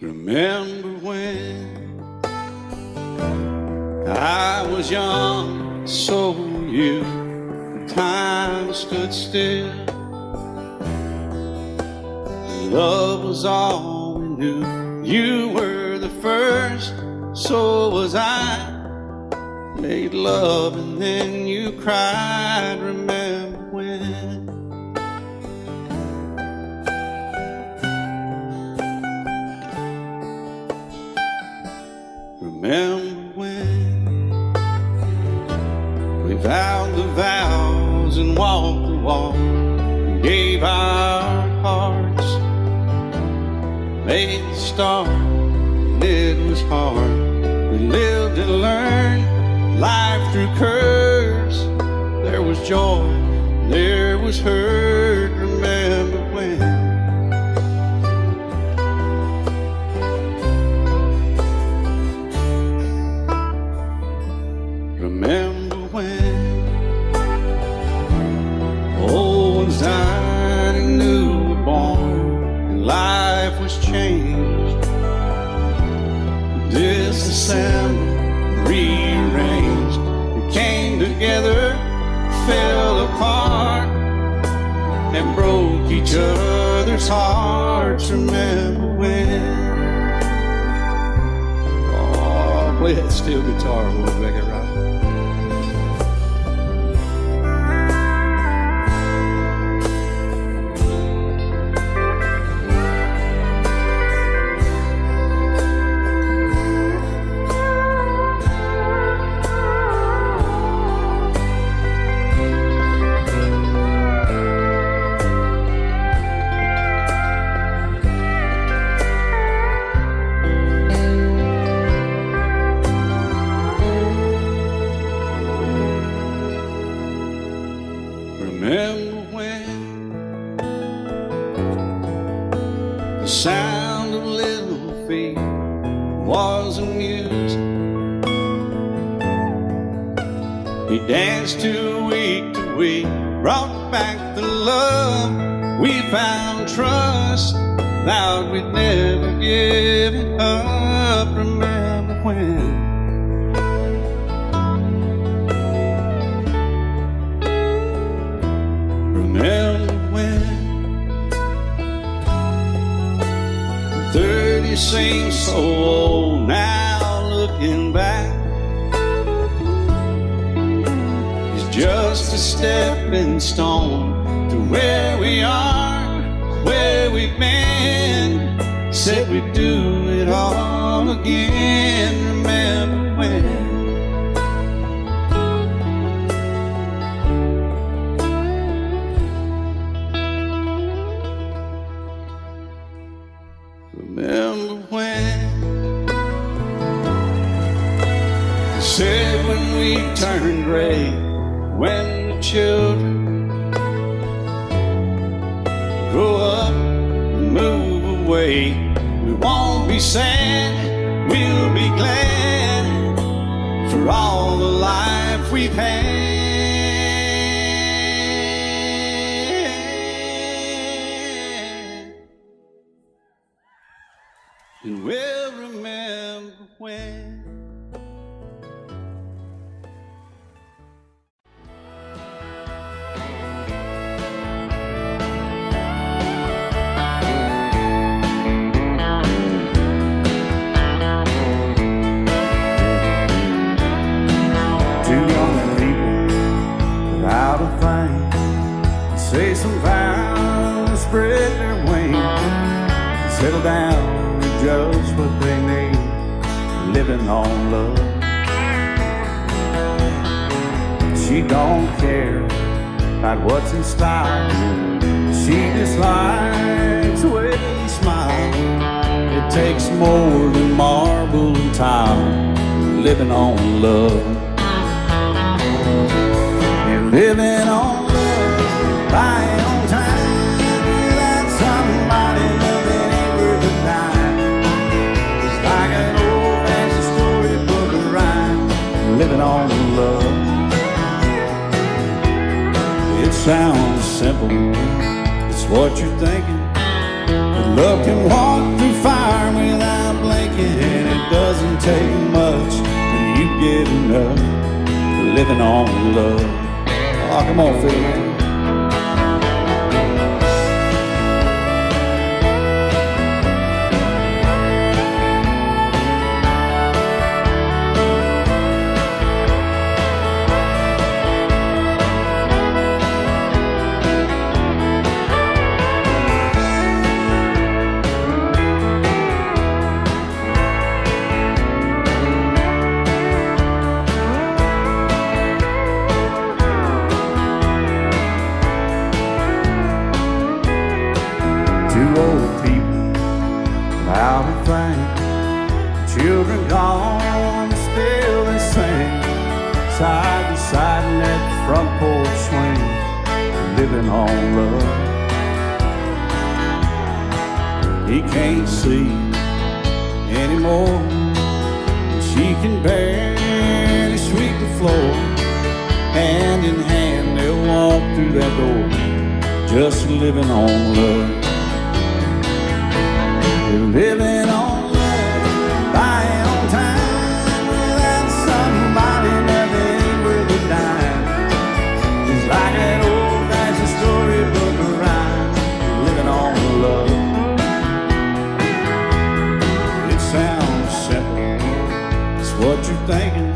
Remember when I was young, so were you, and time stood still. Love was all we knew. You were the first, so was I. Made love and then you cried. Remember when? Remember when we vowed the vows and walked the walk and gave our hearts, made the start, and it was hard. We lived and learned life through curves. There was joy, there was hurt. Remember when? Remember when old ones died and new were born, and life was changed, disassembled, rearranged. We came together, fell apart, and broke each other's hearts. Remember when? Oh, play that steel guitar, we'll make it right. Remember when the sound of little feet was amused? We danced to week, brought back the love. We found trust, vowed we'd never give it up. Remember when? Remember when 30 seems so old now, looking back. It's just a stepping stone to where we are, where we've been. Said we'd do it all again. Remember when? Remember when they said when we turned gray, when the children grow up and move away, we won't be sad, we'll be glad for all the life we've had. And we'll remember when. Two young people without a thing, say some vows, spread their wings, settle down just what they need, living on love. She don't care about what's in style, she just likes the way you smile. It takes more than marble and tile, living on love. And living on love, buying on time, without somebody loving ain't worth a dime. Like an old-fashioned storybook of rhyme, living on love. It sounds simple, it's what you're thinking, But love can walk through fire without blinking. It doesn't take much when you get enough living on love. Oh, come on, Phil, man. Two old people out of thing, children gone, still they sing, side by side in that front porch swing, living on love. He can't see anymore, she can barely sweep the floor. Hand in hand they'll walk through that door, just living on love. Living on love, buying on time, without somebody nothing worth a dime. It's like an old-fashioned storybook rhyme, living on love. It sounds simple, it's what you're thinking,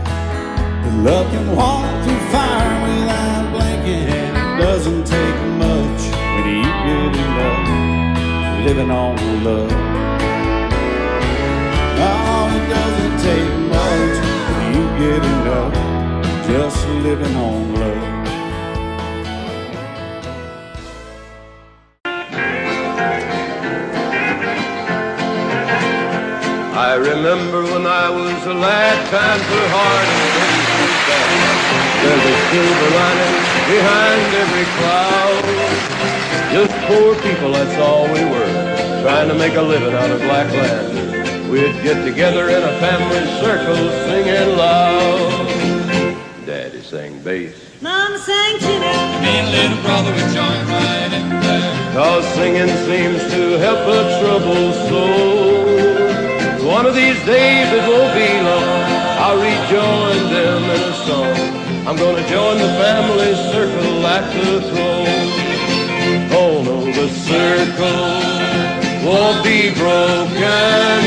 but love can walk through fire without blinking. It doesn't take much when you get enough living on love. Oh, it doesn't take much when you get enough just living on love. I remember when I was a lad, times were hard and things were bad. There's a silver lining behind every cloud. Just poor people, that's all we were, trying to make a living out of black land. We'd get together in a family circle singing loud. Daddy sang bass, Mama sang tenor, Me and little brother would join right in there. 'cause singing seems to help a troubled soul. One of these days, it won't be long, I'll rejoin them in a song. I'm gonna join the family circle at the throne. Oh no, the circle won't be broken.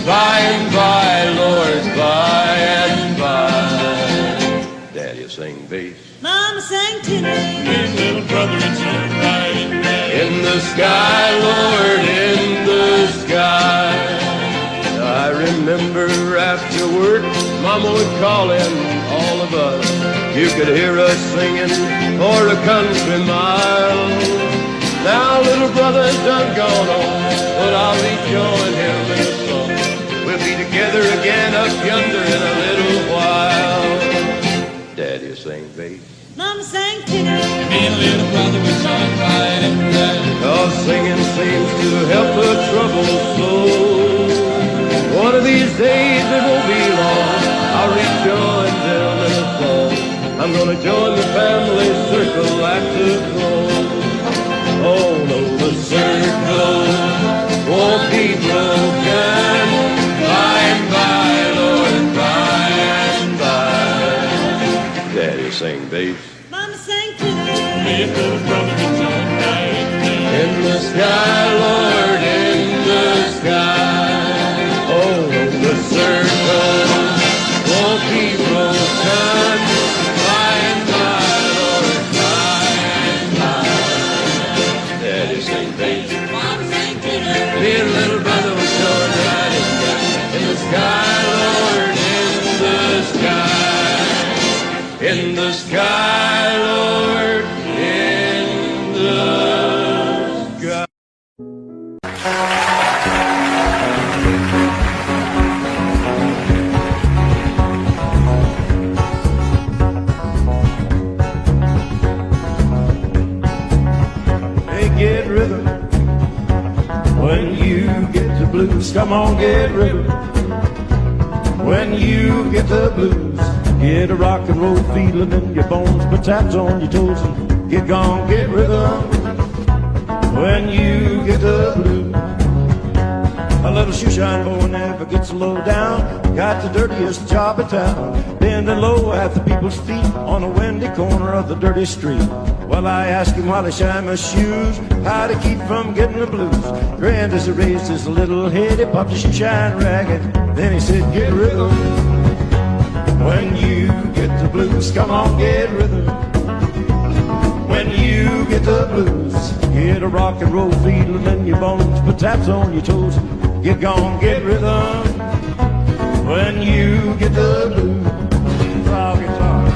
By and by, Lord, by and by. Daddy will sing bass. Mama sang tenor, Me and little brother would join right in there. In the sky, Lord, in the sky. I remember after work, Mama would call in all of us. You could hear us singing for a country mile. Now little brother's done gone on, but I'll rejoin him in a song. We'll be together again up yonder in a little while. Daddy will sing bass. Mama sang tenor, Me and little brother would join right in there. 'Cause singing seems to help a troubled soul. One of these days, it won't be long, I'll rejoin them in a song. I'm gonna join the family circle at the throne. Oh no, the circle won't be broken. By and by, Lord, by and by. Daddy sing bass. Mama sang tenor, Me and little brother would join right in there. In the sky, Lord, in the sky. Oh, the circle won't be broken. By and by, Lord, by and by. Daddy sing bass. Mama sang tenor, Me and little brother was going right in there. In the sky, Lord, in the sky. In the sky, Lord, in the sky. Hey, get rhythm when you get the blues. Come on, get rhythm when you get the blues. Get a rock and roll feeling in your bones, put taps on your toes and get gone, get rhythm when you get the blues. A little shoeshine boy never gets low down. Got the dirtiest job in town, bending low at the people's feet on a windy corner of the dirty street. Well, I asked him while he shined my shoes how to keep from getting the blues. Grinned as he raised his little head, he popped his shoeshine rag, and then he said, get rhythm. When you get the blues, come on, get rhythm. When you get the blues, get a rock and roll feeling in your bones, put taps on your toes, and get gone, get rhythm. When you get the blues, oh, guitar.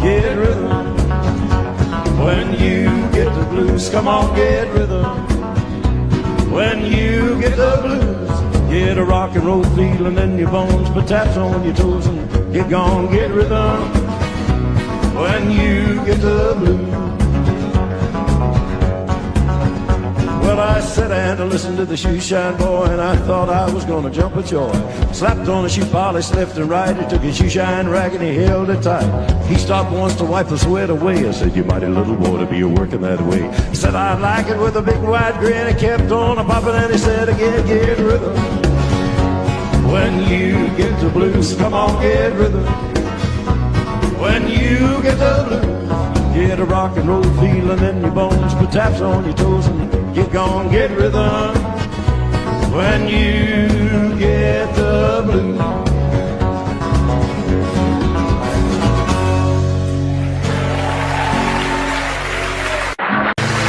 Get rhythm. When you get the blues, come on, get rhythm. When you get the blues, get a rock and roll feeling in your bones, put taps on your toes, and get gone, get rhythm. When you get the blues. Well, I sat down to listen to the shoeshine boy, and I thought I was gonna jump with joy. Slapped on the shoe polish left and right, he took his shoeshine rag and he held it tight. He stopped once to wipe the sweat away. I said, you mighty little boy to be working that way. He said, I'd like it with a big wide grin. He kept on a popping and he said again, get rhythm. When you get the blues, come on, get rhythm. When you get the blues, get a rock and roll feeling in your bones, put taps on your toes, and get gone, get rhythm. When you get the blues.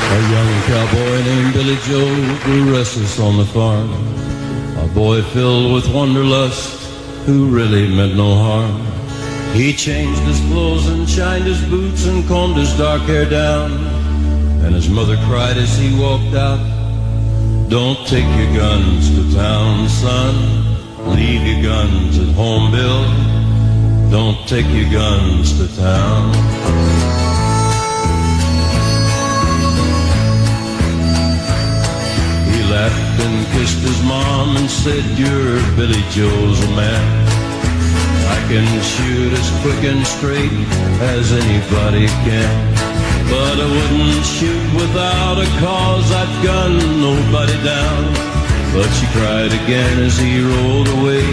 A young cowboy named Billy Joe grew restless on the farm. A boy filled with wanderlust who really meant no harm. He changed his clothes and shined his boots and combed his dark hair down. And his mother cried as he walked out, don't take your guns to town, son. Leave your guns at home, Bill. Don't take your guns to town. He laughed and kissed his mom and said, you're Billy Joe's a man. I can shoot as quick and straight as anybody can, but I wouldn't shoot without a cause. I'd gun nobody down. But she cried again as he rolled away,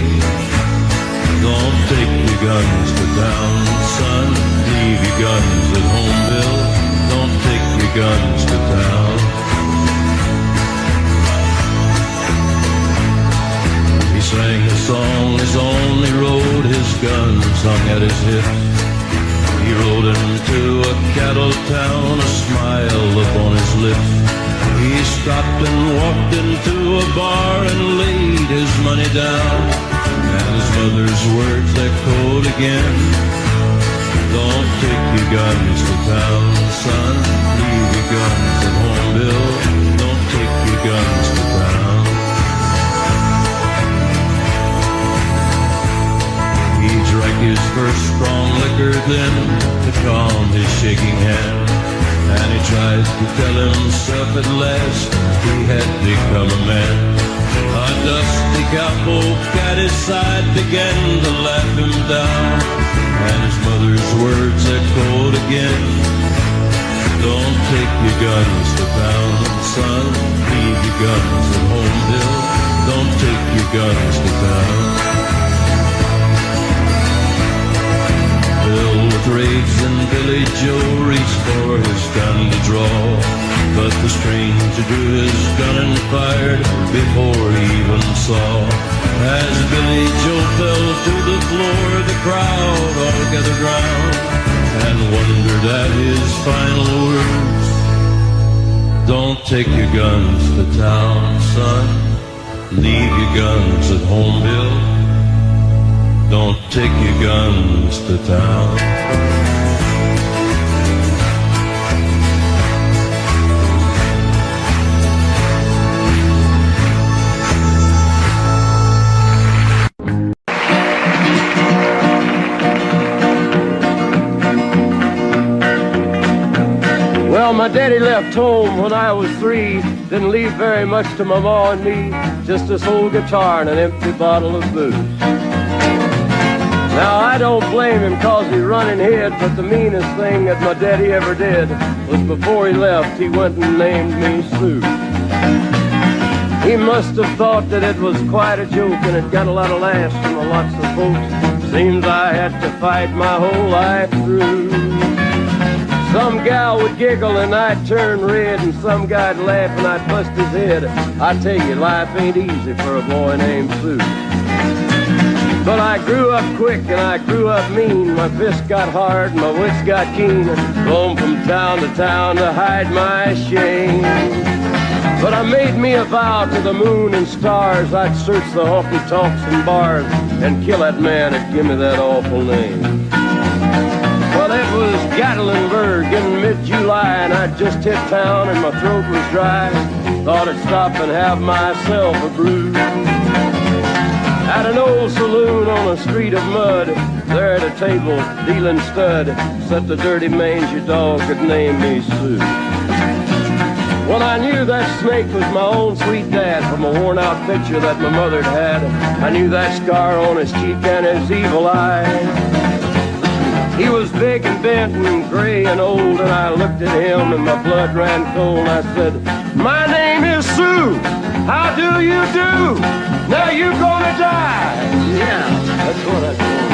don't take your guns to town, son. Leave your guns at home, Bill. Don't take your guns to town. He sang a song as on he rode, his guns hung at his hips. He rode into a cattle town, a smile upon his lips. He stopped and walked into a bar and laid his money down. And his mother's words echoed again, don't take your guns to town, son. Leave your guns at home, Bill. Don't take your guns to town. He drank his first strong liquor then to calm his shaking hand, and he tried to tell himself at last he had become a man. A dusty cowpoke at his side began to laugh him down, and his mother's words echoed again, don't take your guns to town, son. Leave your guns at home, Bill. Don't take your guns to town. Filled with rage, and Billy Joe reached for his gun to draw, but the stranger drew his gun and fired before he even saw. As Billy Joe fell to the floor, the crowd all gathered round and wondered at his final words, don't take your guns to town, son. Leave your guns at home, Bill. Don't take your guns to town. Well, my daddy left home when I was 3. Didn't leave very much to my ma and me. Just this old guitar and an empty bottle of booze. Now, I don't blame him 'cause he run and hid, but the meanest thing that my daddy ever did was before he left, he went and named me Sue. He must have thought that it was quite a joke, and it got a lot of laughs from lots of folks. Seems I had to fight my whole life through. Some gal would giggle and I'd turn red, and some guy'd laugh and I'd bust his head. I tell you, life ain't easy for a boy named Sue. But I grew up quick and I grew up mean. My fists got hard and my wits got keen. Roamed from town to hide my shame. But I made me a vow to the moon and stars, I'd search the honky-tonks and bars and kill that man that give me that awful name. Well, it was Gatlinburg in mid-July, and I'd just hit town and my throat was dry. Thought I'd stop and have myself a brew. At an old saloon on a street of mud, there at a table, dealing stud, sat the dirty mangy dog that named me Sue. Well, I knew that snake was my own sweet dad from a worn-out picture that my mother'd had. I knew that scar on his cheek and his evil eye. He was big and bent and gray and old, and I looked at him and my blood ran cold. I said, "My name is Sue. How do you do? Now you're gonna die." Yeah, that's what I told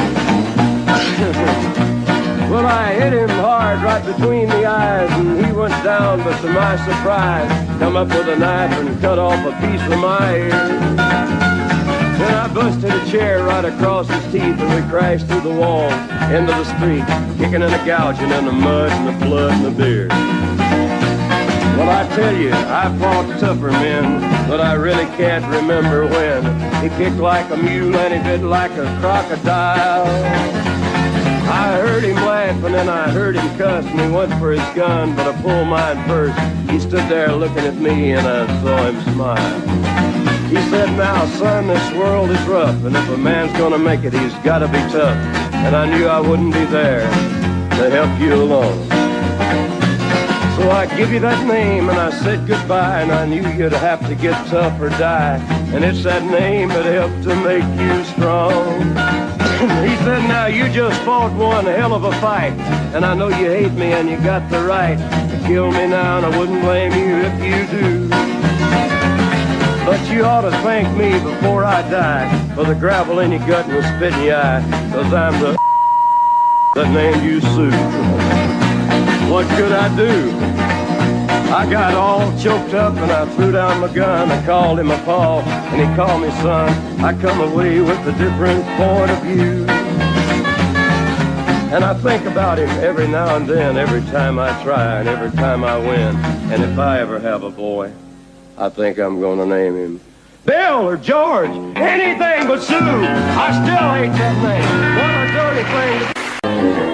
him. Well, I hit him hard right between the eyes, and he went down, but to my surprise, come up with a knife and cut off a piece of my ear. Then I busted a chair right across his teeth, and we crashed through the wall into the street, kicking and a gouging in the mud and the blood and the beer. Well, I tell you, I fought tougher men, but I really can't remember when. He kicked like a mule and he bit like a crocodile. I heard him laugh and then I heard him cuss, and he went for his gun, but I pulled mine first. He stood there looking at me and I saw him smile. He said, "Now, son, this world is rough, and if a man's gonna make it, he's gotta be tough." And I knew I wouldn't be there to help you along. So I give you that name and I said goodbye, and I knew you'd have to get tough or die. And it's that name that helped to make you strong. He said, "Now you just fought one hell of a fight, and I know you hate me and you got the right to kill me now, and I wouldn't blame you if you do. But you ought to thank me before I die for the gravel in your gut and the spit in your eye, 'cause I'm the that named you Sue." What could I do? I got all choked up and I threw down my gun. I called him a paw and he called me son. I come away with a different point of view. And I think about him every now and then, every time I try and every time I win. And if I ever have a boy, I think I'm gonna name him Bill or George, anything but Sue. I still hate that name. What a dirty thing to do.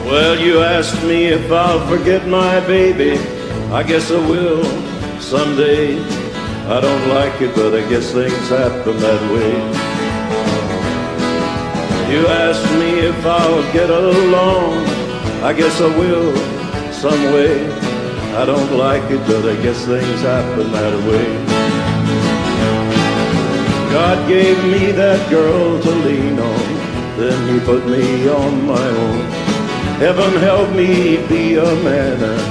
Well, you asked me if I'll forget my baby. I guess I will someday. I don't like it, but I guess things happen that way. You asked me if I'll get along. I guess I will some way. I don't like it, but I guess things happen that way. God gave me that girl to lean on, then he put me on my own. Heaven help me be a man and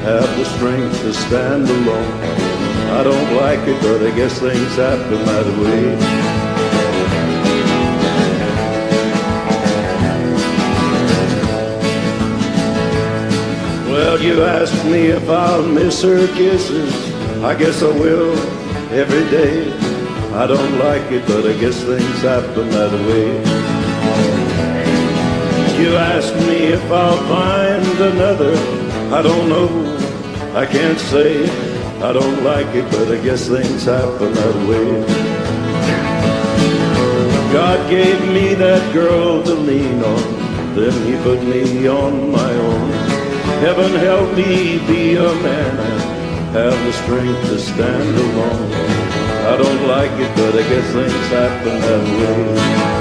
have the strength to stand alone. I don't like it, but I guess things happen that way. Well, you asked me if I'll miss her kisses. I guess I will every day. I don't like it, but I guess things happen that way. You asked me if I'll find another. I don't know, I can't say. I don't like it, but I guess things happen that way. God gave me that girl to lean on, then he put me on my own. Heaven help me be a man and have the strength to stand alone. I don't like it, but I guess things happen that way.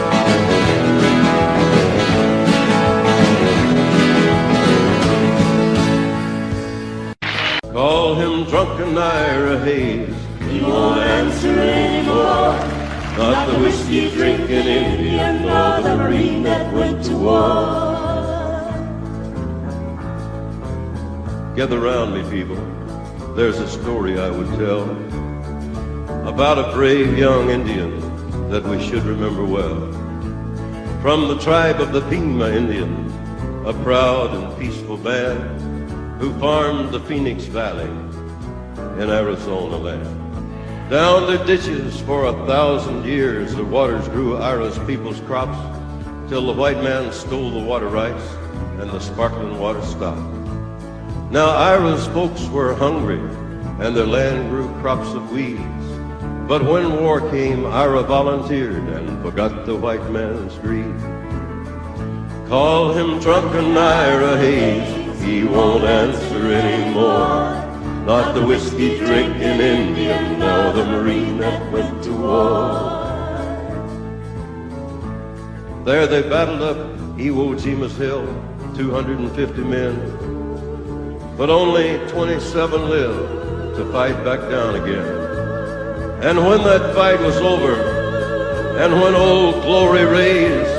drunken Ira Hayes. He won't answer anymore. Not the whiskey drinking Indian, nor the Marine that went to war. Gather round me, people. There's a story I would tell about a brave young Indian that we should remember well. From the tribe of the Pima Indian, a proud and peaceful band who farmed the Phoenix Valley in Arizona land. Down their ditches for 1,000 years, the waters grew Ira's people's crops till the white man stole the water rights and the sparkling water stopped. Now Ira's folks were hungry and their land grew crops of weeds. But when war came, Ira volunteered and forgot the white man's greed. Call him drunken Ira Hayes, he won't answer anymore. Not the whiskey drinking Indian, nor the Marine that went to war. There they battled up Iwo Jima's hill, 250 men. But only 27 lived to fight back down again. And when that fight was over, and when Old Glory raised,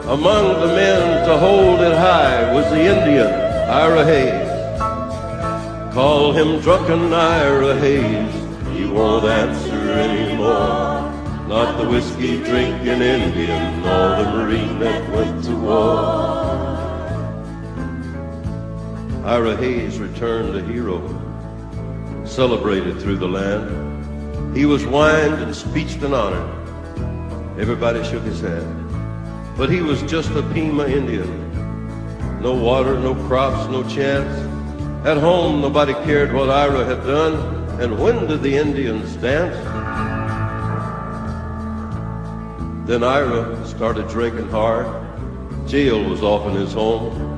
among the men to hold it high was the Indian, Ira Hayes. Call him drunken Ira Hayes, he won't answer anymore. Not the whiskey drinking Indian, nor the Marine that went to war. Ira Hayes returned a hero, celebrated through the land. He was wined and speeched and honored. Everybody shook his hand. But he was just a Pima Indian. No water, no crops, no chance. At home, nobody cared what Ira had done. And when did the Indians dance? Then Ira started drinking hard. Jail was often his home.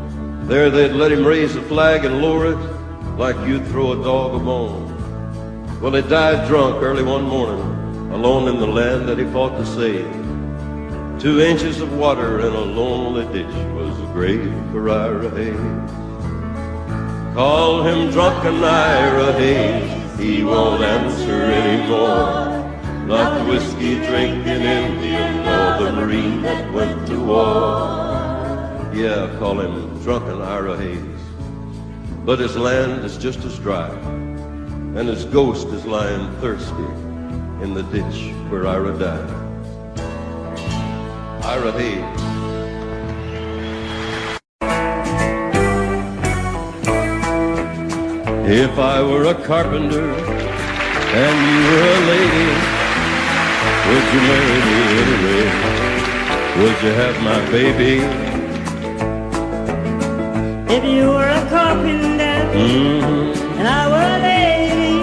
There they'd let him raise a flag and lower it like you'd throw a dog a bone. Well, he died drunk early one morning, alone in the land that he fought to save. 2 inches of water in a lonely ditch was a grave for Ira Hayes. Call him drunken Ira Hayes, he won't answer anymore. Not the whiskey drinking Indian, nor the Marine that went to war. Yeah, call him drunken Ira Hayes. But his land is just as dry, and his ghost is lying thirsty in the ditch where Ira died. Ira Hayes. If I were a carpenter and you were a lady, would you marry me anyway? Would you have my baby? If you were a carpenter and I were a lady,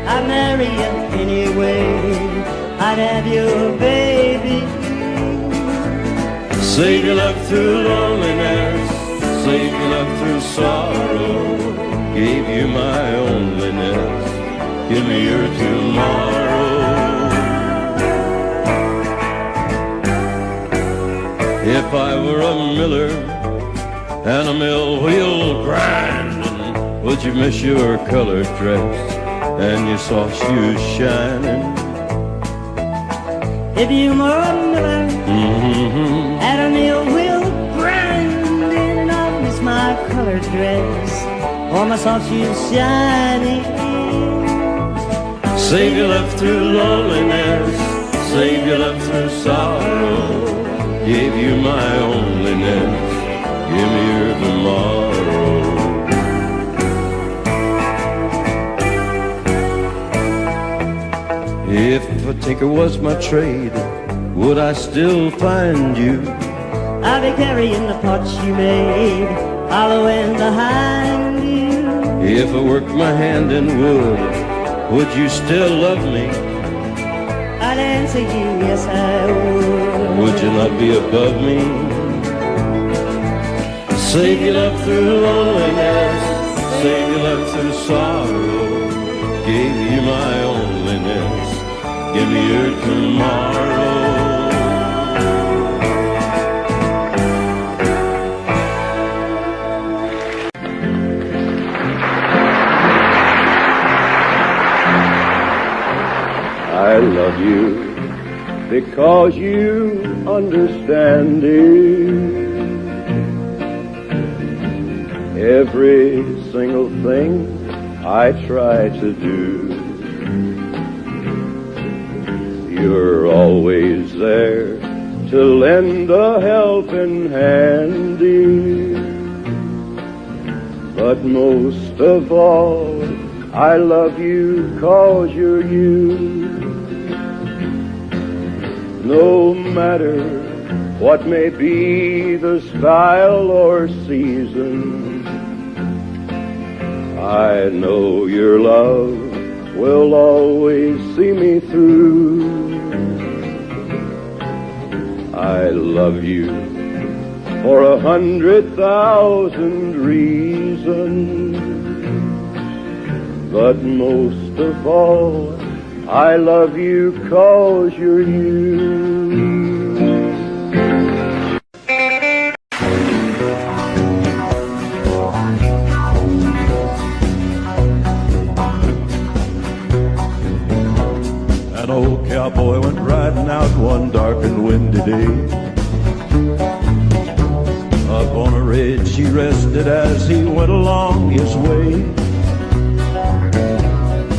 I'd marry you anyway. I'd have your baby. Save your love through loneliness, save your love through sorrow. Gave you my onlyness, give me your tomorrow. If I were a miller and a mill wheel grinding, would you miss your colored dress and your soft shoes shining? If you were a miller and a mill wheel grinding, and I'd miss my colored dress or my soft shoes shining. Save your love through loneliness, save your love through sorrow. Gave you my onlyness, give me your tomorrow. If a tinker was my trade, would I still find you? I'll be carrying the pots you made, following behind you. If I worked my hand in wood, would you still love me? I'd answer you, yes I would. Would you not be above me? Save your love through loneliness, save your love through sorrow. Gave you my onlyness, give me your tomorrow. I love you because you understand it. Every single thing I try to do, you're always there to lend a helping hand, dear. But most of all, I love you 'cause you're you. No matter what may be the style or season, I know your love will always see me through. I love you for 100,000 reasons, but most of all, I love you 'cause you're you. An old cowboy went riding out one dark and windy day. Up on a ridge he rested as he went along his way,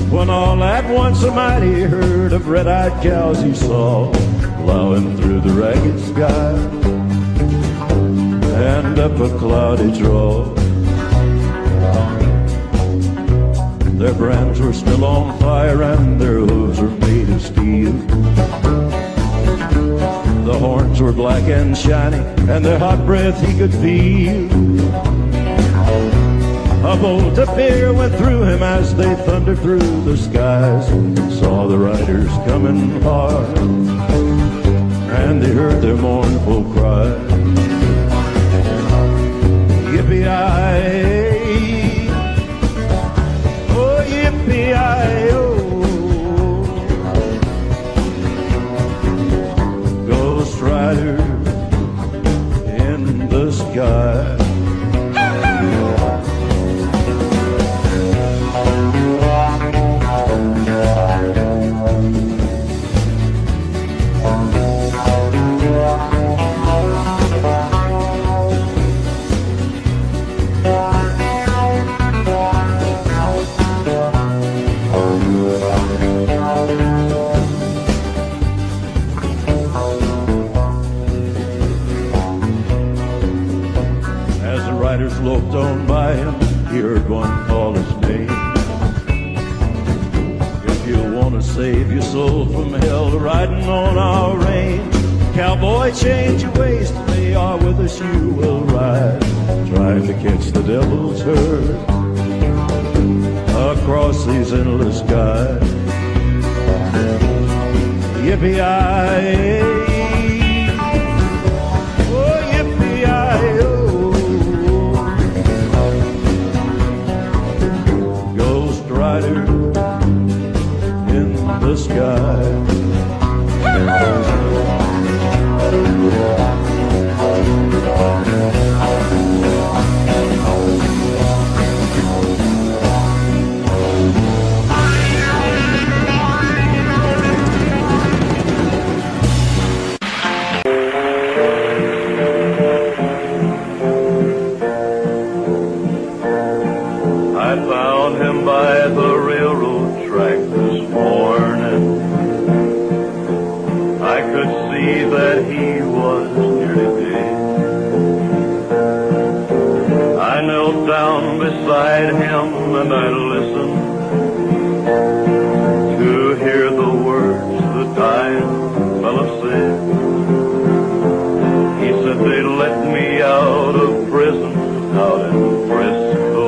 when all at once a mighty herd of red-eyed cows he saw plowing through the ragged sky and up a cloudy draw. Their brands were still on fire and their hooves were made of steel. The horns were black and shiny and their hot breath he could feel. A bolt of fear went through him as they thundered through the skies. Saw the riders coming hard and they heard their mournful cry. Yippee-yi-yi, oh yippee-yi-yo, Ghost Rider in the sky. Riders loped on by him, he heard one call his name. If you want to save your soul from hell, riding on our range, cowboy, change your ways, today or with us you will ride, trying to catch the devil's herd across these endless skies. Yippee-yi-yi, oh yippee-yi-yo, Rider in the sky. I found him by the railroad track this morning. I could see that he was nearly dead. I knelt down beside him and I listened to hear the words the dying fellow said. He said they let me out of prison out in Frisco.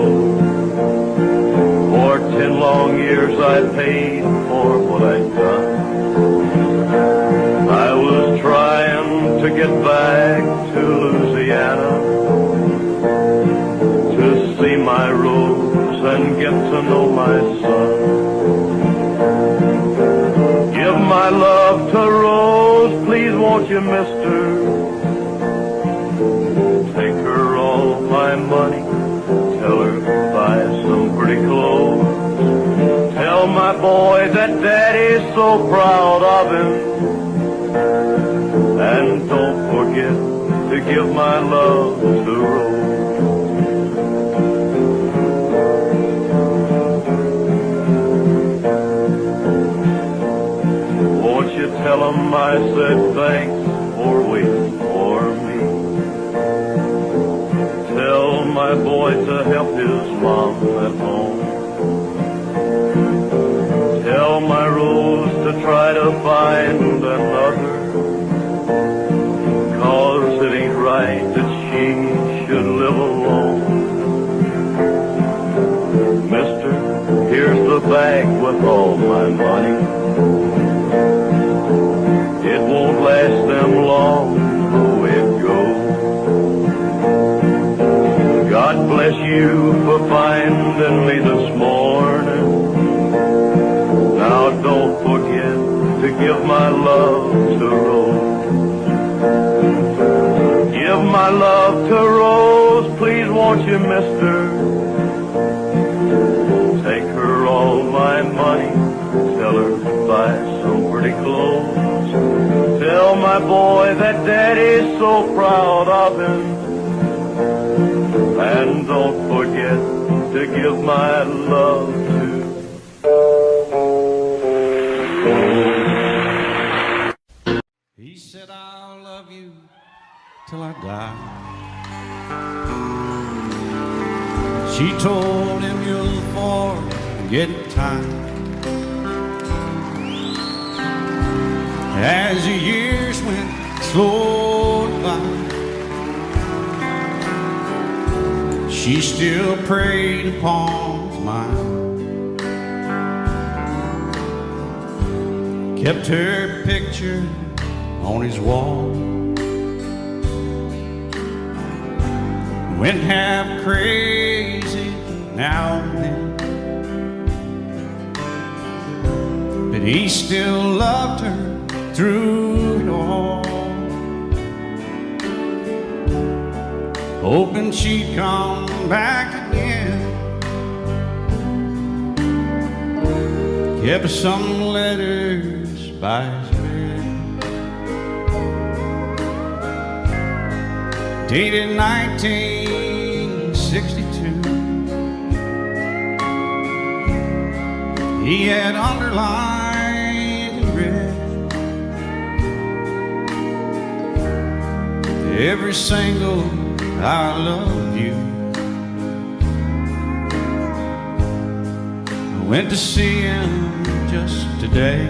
For 10 long years I paid for what I'd done. I was trying to get back to Louisiana to see my Rose and get to know my son. Give my love to Rose, please won't you, mister? Take her all my money, tell her buy some pretty clothes. Tell my boy that Daddy's so proud of him. And don't forget to give my love to Rose. Won't you tell him I said thanks for waiting for me? Tell my boy to help his mom at home. Tell my Rose to try to find another, 'cause it ain't right that she should live alone. Mister, here's the bag with all my money. It won't last them long, the way it goes. God bless you for finding me this morning. Now don't forget to give my love to Rose. Give my love to Rose, please won't you, mister? Take her all my money, tell her to buy some pretty clothes. Tell my boy that Daddy's so proud of him. And don't forget to give my love to He said, I'll love you till I die. She told him, you'll forget time. As the years went slowly by, she still preyed upon his mind. Kept her picture on his wall. Went half crazy now and then, but he still loved her through it all, hoping she'd come back again. Kept some letters by his bed, dated 1962. He had underlined in red every single I love you. I went to see him just today.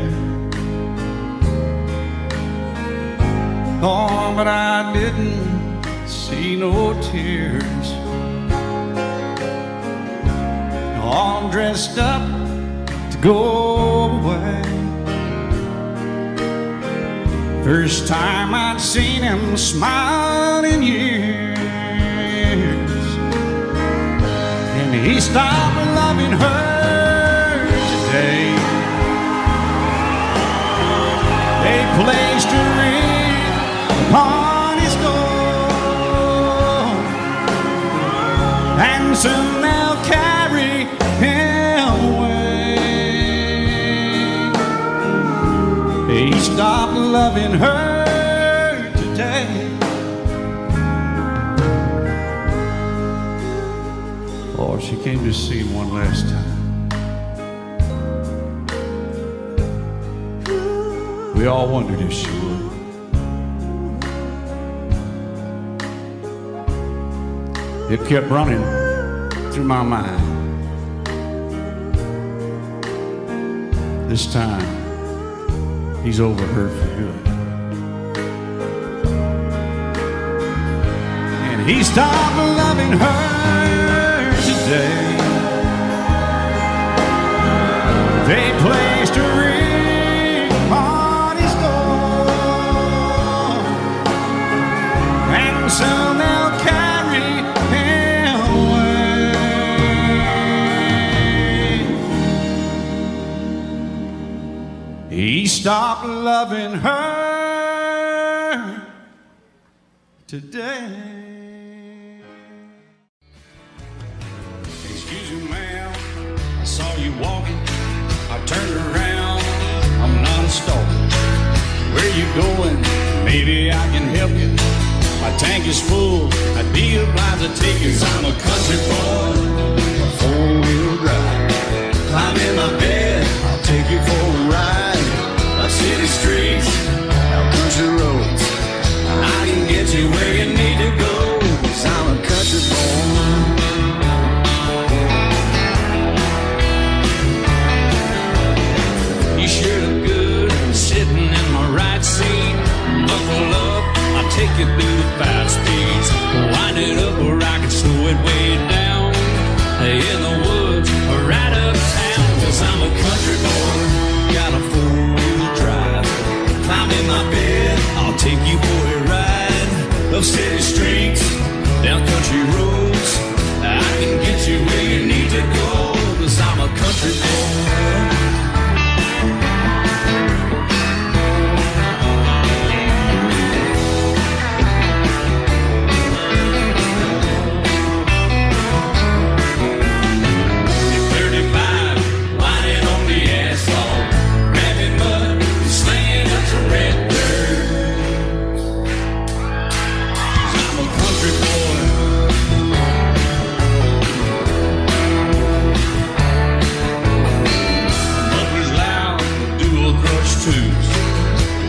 Oh, but I didn't see no tears. All dressed up to go away. First time I'd seen him smile in years. And he stopped loving her today. They placed a ring upon his door, and soon they'll carry him away. He stopped loving her today. Oh, she came to see him one last time. We all wondered if she would. It kept running through my mind. This time, he's over her for good. And he stopped loving her today. They placed a ring on his door, and soon they'll carry him away. He stopped loving her today. Excuse me, ma'am, I saw you walking. I turned around you going? Maybe I can help you. My tank is full, I'd be obliged to take you. 'Cause I'm a country boy, a four-wheel drive. Climb in my bed, I'll take you for a ride. Up city streets, out country roads, I can get you where you need to go. 'Cause I'm a country boy. You sure look good sitting in my right seat. Buckle up, I'll take you through the fast speeds. Wind it up where I can slow it way down. In the woods or right uptown. 'Cause I'm a country boy, got a four-wheel drive. Climb in my bed, I'll take you for a ride. Up city streets, down country roads, I can get you where you need to go. 'Cause I'm a country boy.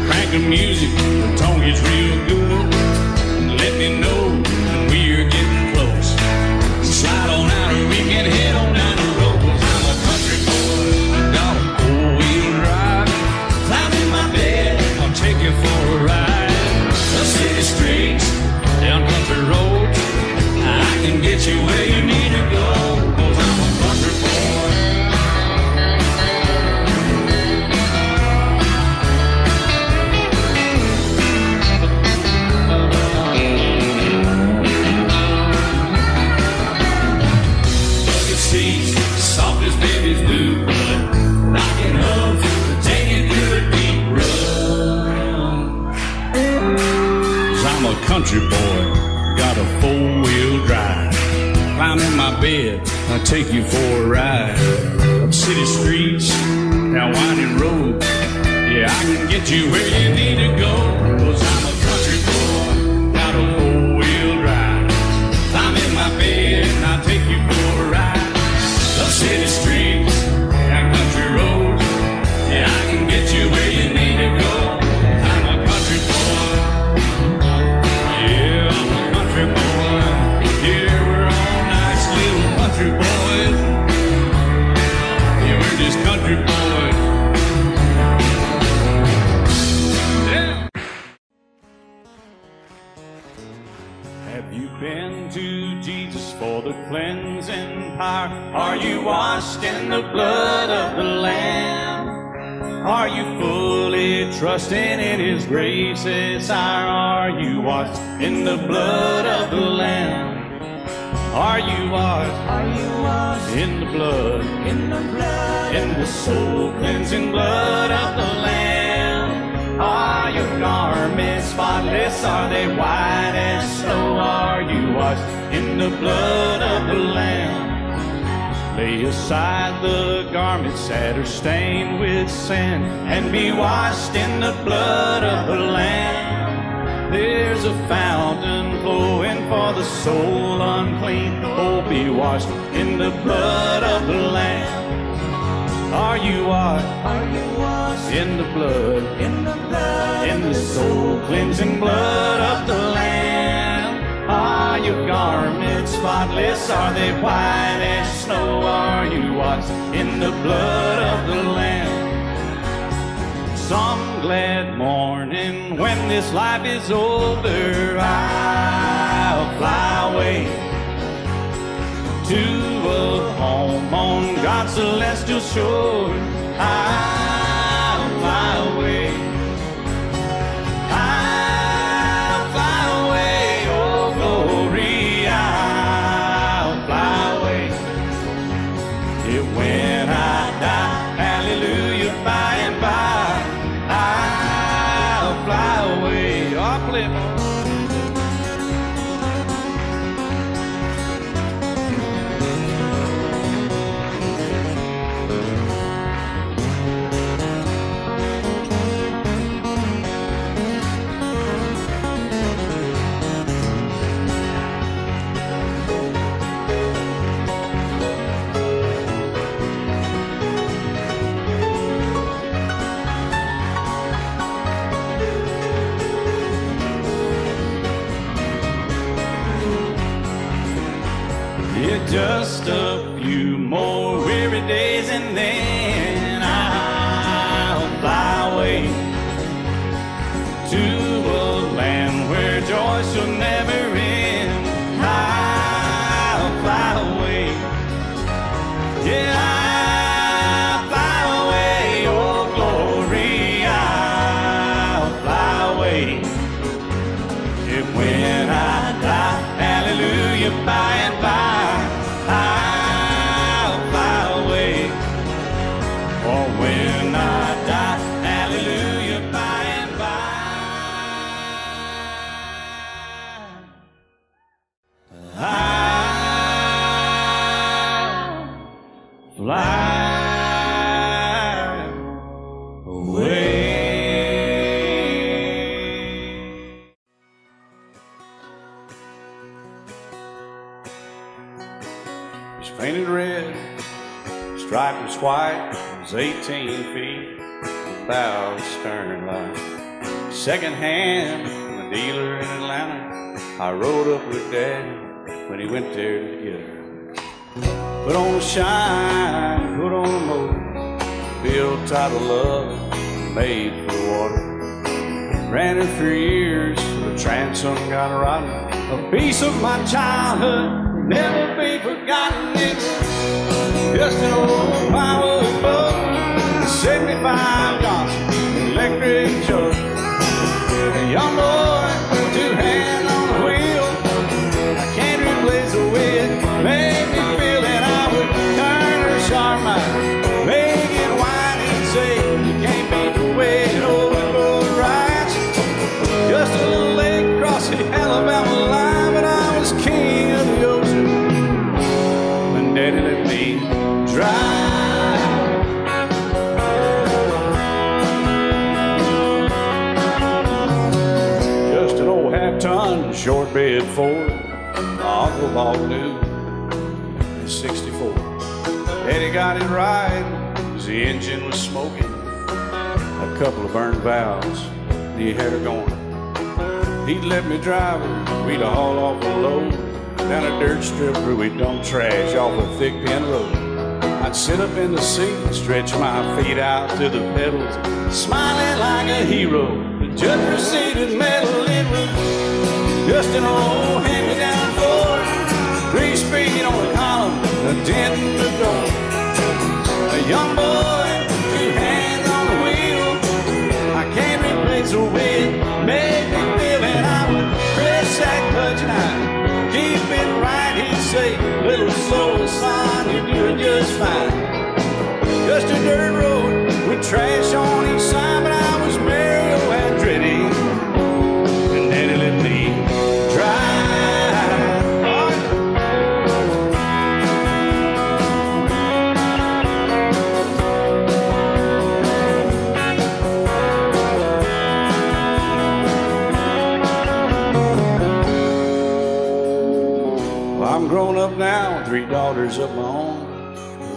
Crank the music, the tone gets real good. Let me know when we're getting close. Slide on out and we can head on down the road. 'Cause I'm a country boy, got a four-wheel drive. Climb in my bed, I'll take you for a ride. Up city streets, down country roads, I can get you where you need to go. 'Cause I'm a country boy. Soft as baby's new blood, knocking up to take you through a deep run. 'Cause I'm a country boy, got a four-wheel drive. Climb in my bed, I'll take you for a ride. Up city streets, down winding roads, yeah, I can get you where you need to go. 'Cause I'm a country boy, got a four-wheel drive. Climb in my bed, and I'll take you for a ride. Up city streets, down country roads, yeah, I can get you where you need to go. I'm a country boy, yeah, I'm a country boy. Yeah, we're all nice little country boys. Yeah, we're just country boys. Yeah. Have you been to Jesus for the cleansing power? Are you washed in the blood of the Lamb? Are you fully trusting in His grace's hour? Are you washed in the blood of the Lamb? Are you washed? Are you washed in the blood? In the blood? In the soul cleansing blood of the Lamb? Are your garments spotless? Are they white as snow? Are you washed in the blood of the Lamb? Lay aside the garments that are stained with sin and be washed in the blood of the Lamb. There's a fountain flowing for the soul unclean. Oh, be washed in the blood of the Lamb. Are you washed? Are you washed in the blood? In the blood? In the soul cleansing blood of the Lamb. Are your garments spotless? Are they white as snow? Are you washed in the blood of the Lamb? Some glad morning when this life is over, I'll fly away to a home on God's celestial shore. I'll fly away. I'll fly away, oh glory, I'll fly away. Yeah, when I die, hallelujah, by and by, I'll fly away. I'll play it. Just a few more weary days and then I'll fly away to a land where joy shall never end. I'll fly away, yeah, I'll fly away, oh glory, I'll fly away. And when I die, hallelujah, by and by, I'll fly away. Or when I die, hallelujah, by and by, I'll fly away. It's painted red, striped was white, it was 18 feet, about the stern line. Second hand from a dealer in Atlanta, I rode up with Daddy when he went there to get her. Put on a shine, put on a motor, built out of love, made for the water. Ran her for years, the transom got rotten. A piece of my childhood, never be forgotten. It was just an old power boat, 75 Johnson electric choke. A young boy, two hands on the wheel. I can't replace the way it made me feel. And I would turn her sharp mind, make it wide and say, you can't beat the way an old boat rides. Just a little lake across the Alabama line, but I was king of the ocean when Daddy let me drive. Just an old half-ton short bed Ford, my uncle bought new in '64. Daddy got it right, 'cause the engine was smoking, a couple of burned valves, and he had her going. He'd let me drive her, we'd haul off a load down a dirt strip where we'd dump trash off a thick pin road. I'd sit up in the seat and stretch my feet out to the pedals, smiling like a hero. The judge proceeded metal, it was just an old hand-me-down Ford, 3-speed on the column, a dent in the door. A young boy, two hands on the wheel, I can't replace the way it made me feel. And I would press that clutch and I'd keep it right. He'd say, little slower, son, you're doing just fine. Just a dirt road with trash on each side, but I was Mario Andretti, and Daddy let me drive. Well, I'm grown up now, 3 daughters of my own.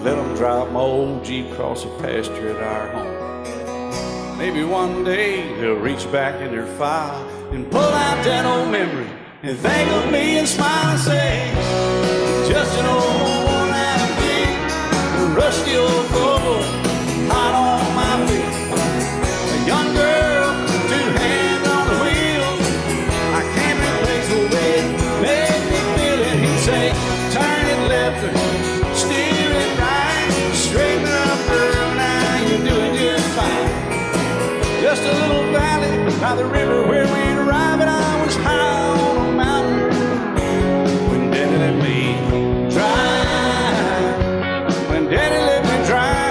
Let them drive my old Jeep across the pasture at our home. Maybe one day they'll reach back in their file and pull out that old memory and think of me and smile and say, just an old worn-out Jeep, a rusty old Ford, hot on my feet. A young girl, 2 hands on the wheel, I can't replace the way it made me feel. And he'd say, turn it left or steer it right, straighten up, girl, now you're doing just fine. Just a little valley by the river where we'd arrive, and I was high on a mountain when Daddy let me drive. When Daddy let me drive,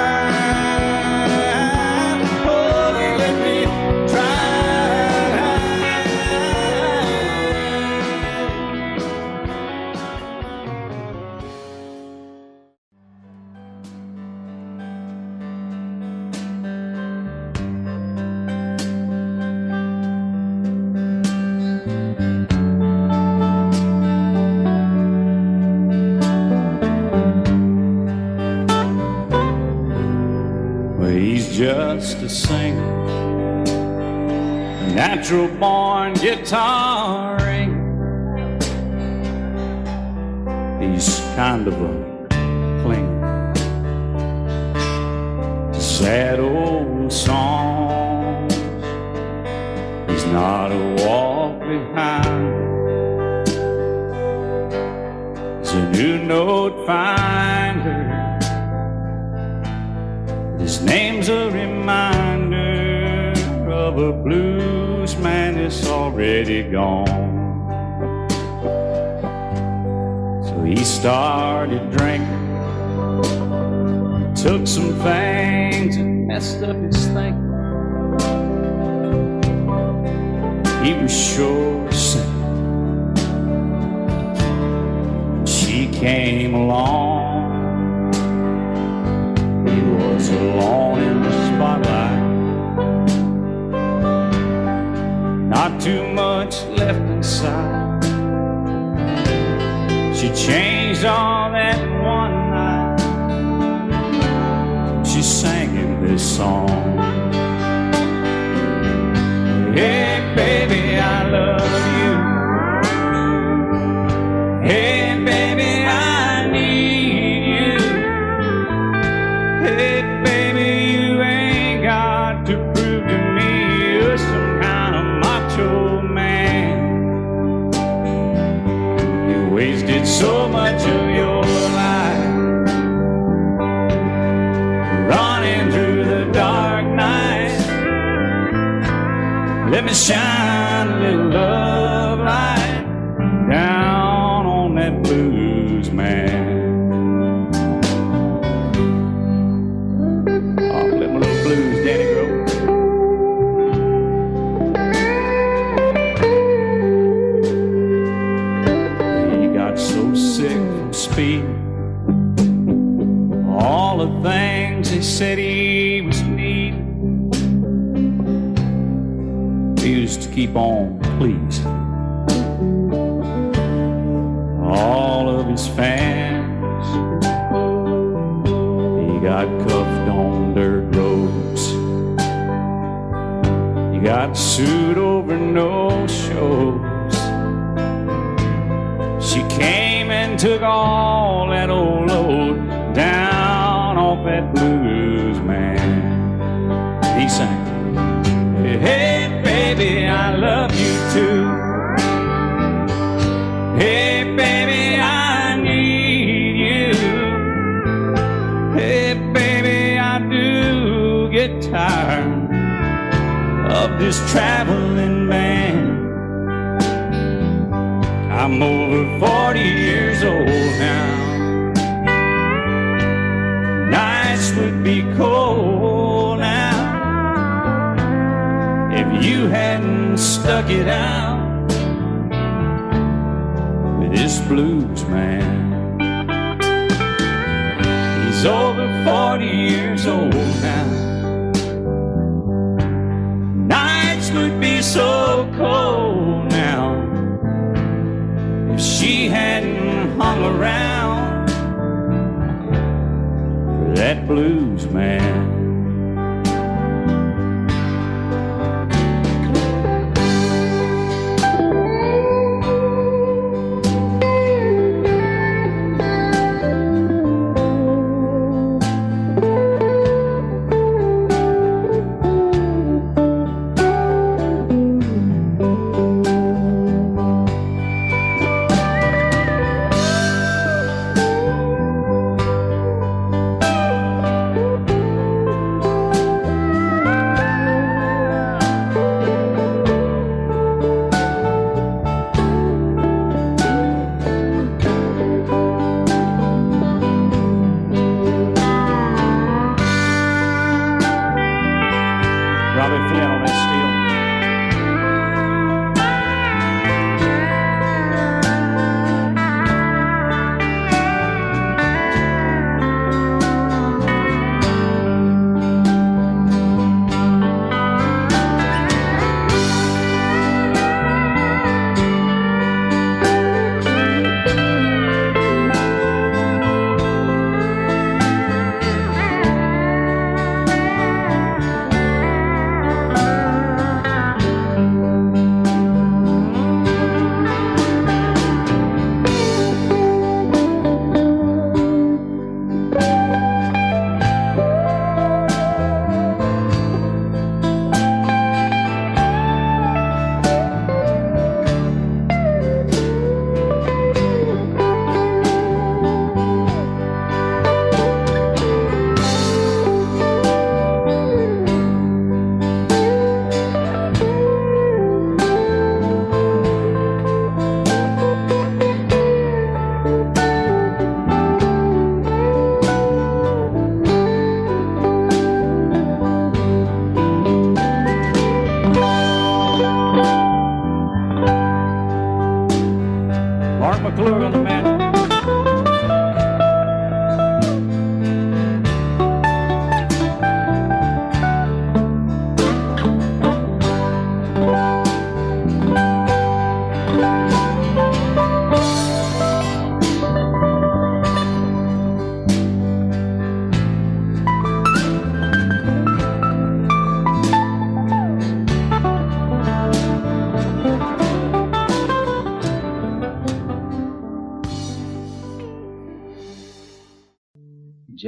oh, he let me just a singer, natural born guitar ringer. He's kind of a clinger to sad old songs. He's not a walk behind. He's a new note finder. His name's a reminder of a blues man that's already gone. So he started drinking. He took some things and messed up his thinking. He was sure sick. She came along. He was alone in the spotlight. Not too much left inside. She changed all that one night. She sang him this song. Hey baby, I love you. Hey baby, I need you. Hey baby, you ain't got to prove to me you're some kind of macho man. You wasted so much of your life running through the dark night. Let me shine a little love light down on that blues man. Oh, let my little blues daddy grow. He got so sick from speed. All the things they said he was needing. He used to keep on pleasing all of his fans. He got cuffed on dirt roads. He got sued over no shows. She came and took all that old load down off that blues man. He sang, hey baby, I love you too. Hey baby, I need you. Hey baby, I do get tired of this traveling band. I'm over 40 years old now. Nights would be cold now if you hadn't stuck it out with this blues man. He's over 40 years old now. Nights would be so cold now if she hadn't hung around for that blues man.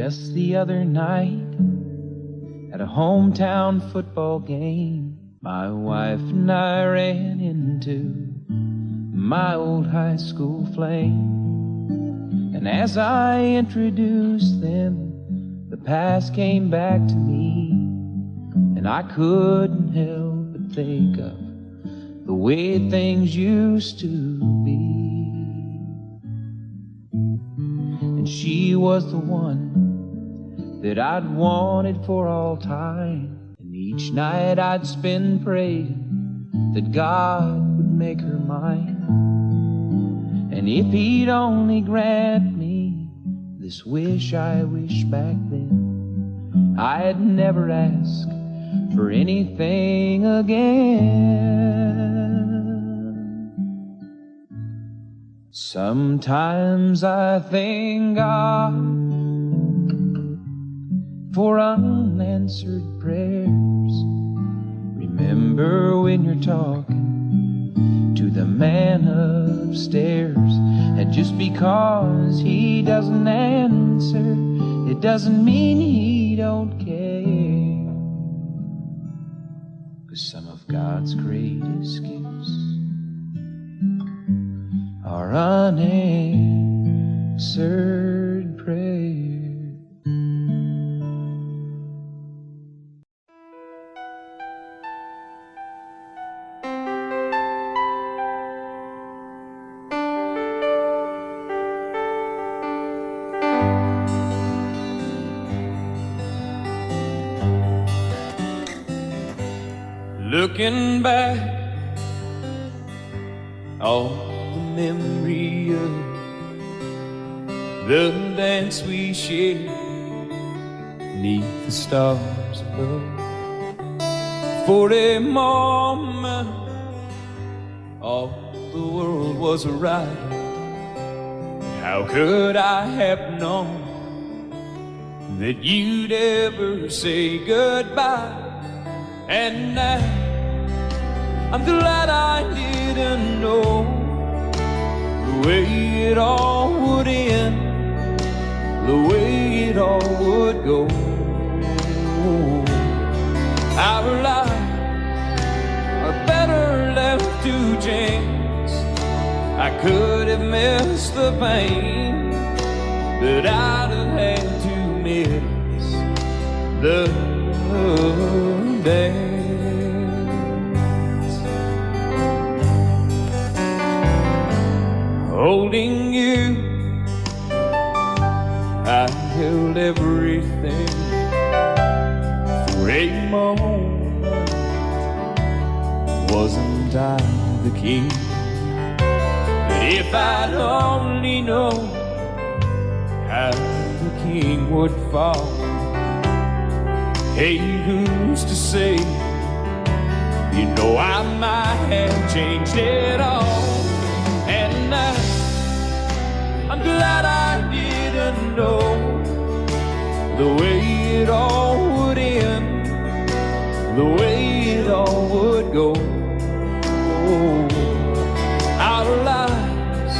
Just the other night, at a hometown football game, my wife and I ran into my old high school flame. And as I introduced them, the past came back to me, and I couldn't help but think of the way things used to be. And she was the one that I'd wanted for all time, and each night I'd spend praying that God would make her mine. And if he'd only grant me this wish I wished back then, I'd never ask for anything again. Sometimes I thank God for unanswered prayers. Remember when you're talking to the man upstairs, and just because he doesn't answer, it doesn't mean he don't care. 'Cause some of God's greatest gifts are unanswered prayers. Looking back on the memory of the dance we shared beneath the stars above. For a moment, all the world was right. How could I have known that you'd ever say goodbye? And now I'm glad I didn't know the way it all would end, the way it all would go. Our lives are better left to chance. I could have missed the pain, but I'd have had to miss the dance. Holding you, I held everything for a moment. Wasn't I the king? But if I'd only known how the king would fall, hey, who's to say? You know I might have changed it all. And now I'm glad I didn't know the way it all would end, the way it all would go. Our lives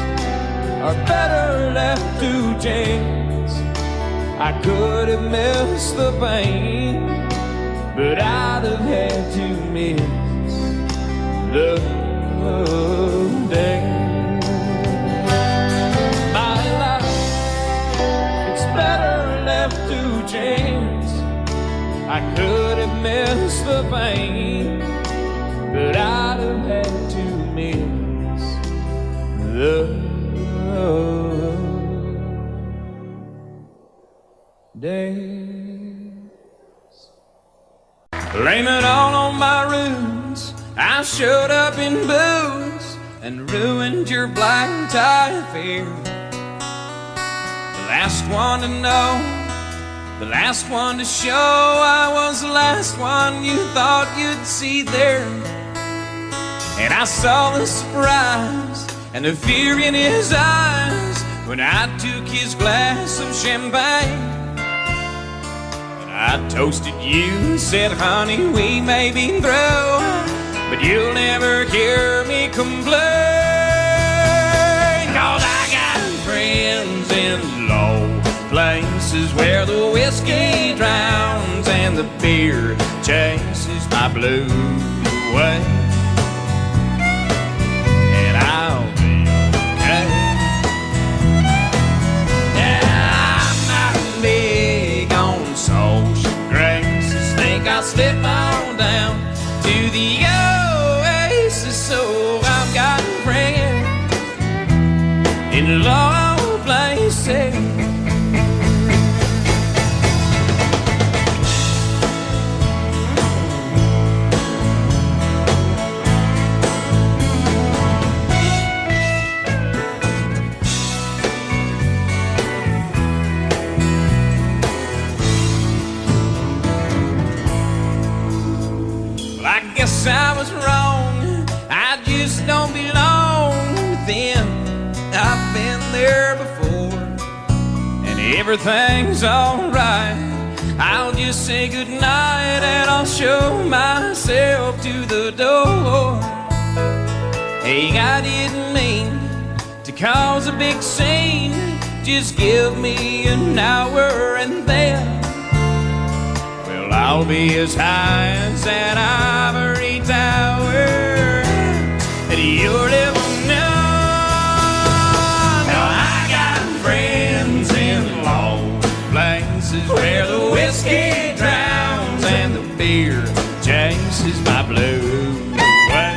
are better left to chance. I could have missed the pain, but I'd have had to miss the dance. My life, it's better left to chance. I could have missed the pain, but I'd have had to miss the days. Blame it all on my roots. I showed up in booze and ruined your black tie affair. The last one to know, the last one to show. I was the last one you thought you'd see there. And I saw the surprise and the fear in his eyes when I took his glass of champagne. I toasted you and said, honey, we may be through, but you'll never hear me complain. 'Cause I got friends in low places places where the whiskey drowns and the beer chases my blues away. And I'll be okay. Yeah, I'm not big on social graces. Think I'll slip on down to the oasis. So I've got a friend in low places. Well, I guess I was wrong. I just don't belong with them. I've been there before, and everything's alright. I'll just say goodnight and I'll show myself to the door. Hey, I didn't mean to cause a big scene. Just give me an hour and then, well, I'll be as high as an ivory tower, and you'll never know. Where the whiskey drowns and the beer chases my blues away.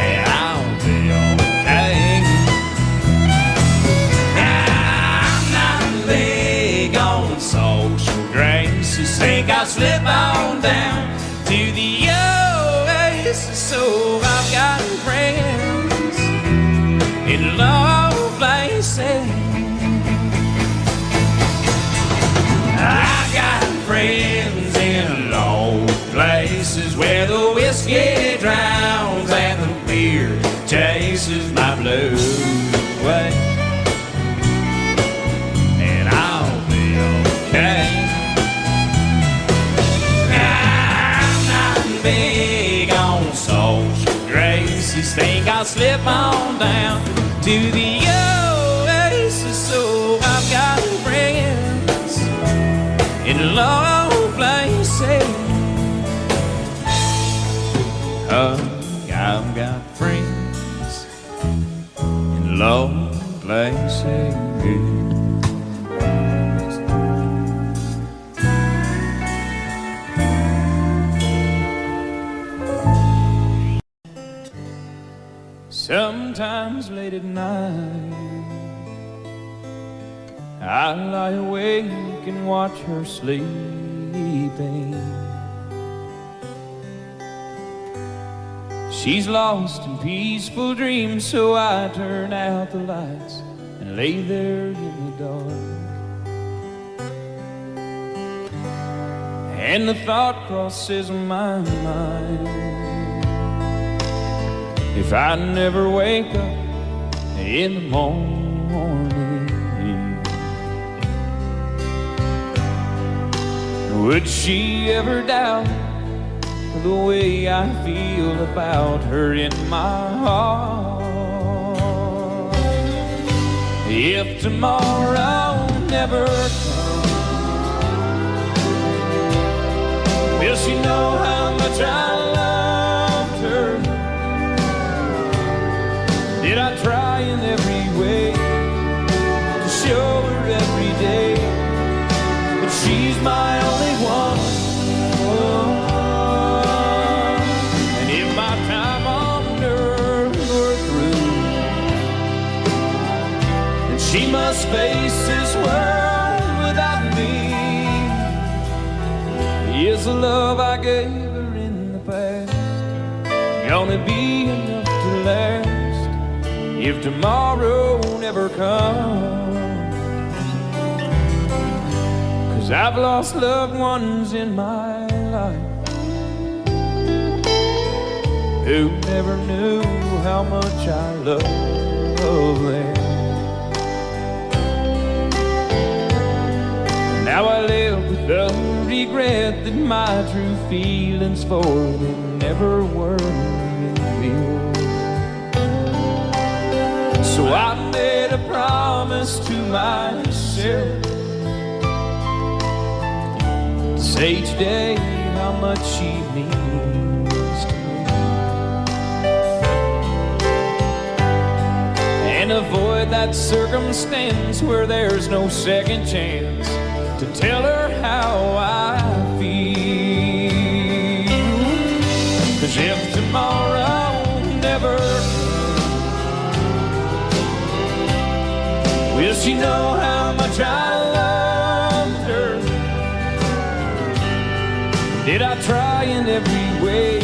And I'll be okay. I'm not big on social graces. Think I'll slip on down to the oasis. So I've got friends in low places. I got friends in low places where the whiskey drowns and the beer chases my blues away. And I'll be okay. I'm not big on social graces. Think I'll slip on down to the oasis. So I've got friends in low places. I've got friends in low places. Sometimes late at night I lie awake and watch her sleeping. She's lost in peaceful dreams, so I turn out the lights and lay there in the dark. And the thought crosses my mind, if I never wake up in the morning, would she ever doubt the way I feel about her in my heart? If tomorrow never comes, will she know how much I loved her? Did I try in every way to show her every day that she's my only one? Oh, and if my time on earth were through, then she must face this world without me. Is the love I gave her in the past gonna be enough to last if tomorrow never comes? 'Cause I've lost loved ones in my life who never knew how much I love them. Now I live with the regret that my true feelings for them never were revealed. So I made a promise promise to myself to say each day how much she means to me, and avoid that circumstance where there's no second chance to tell her how I feel. 'Cause if tomorrow never will she know how much I loved her? Did I try in every way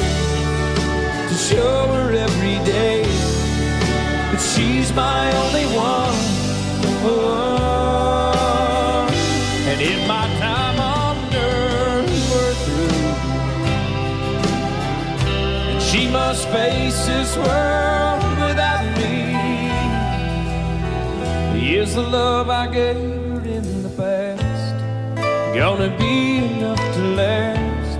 to show her every day that she's my only one? Oh, and if my time on earth were through and she must face this world without me, is the love I gave her in the past gonna be enough to last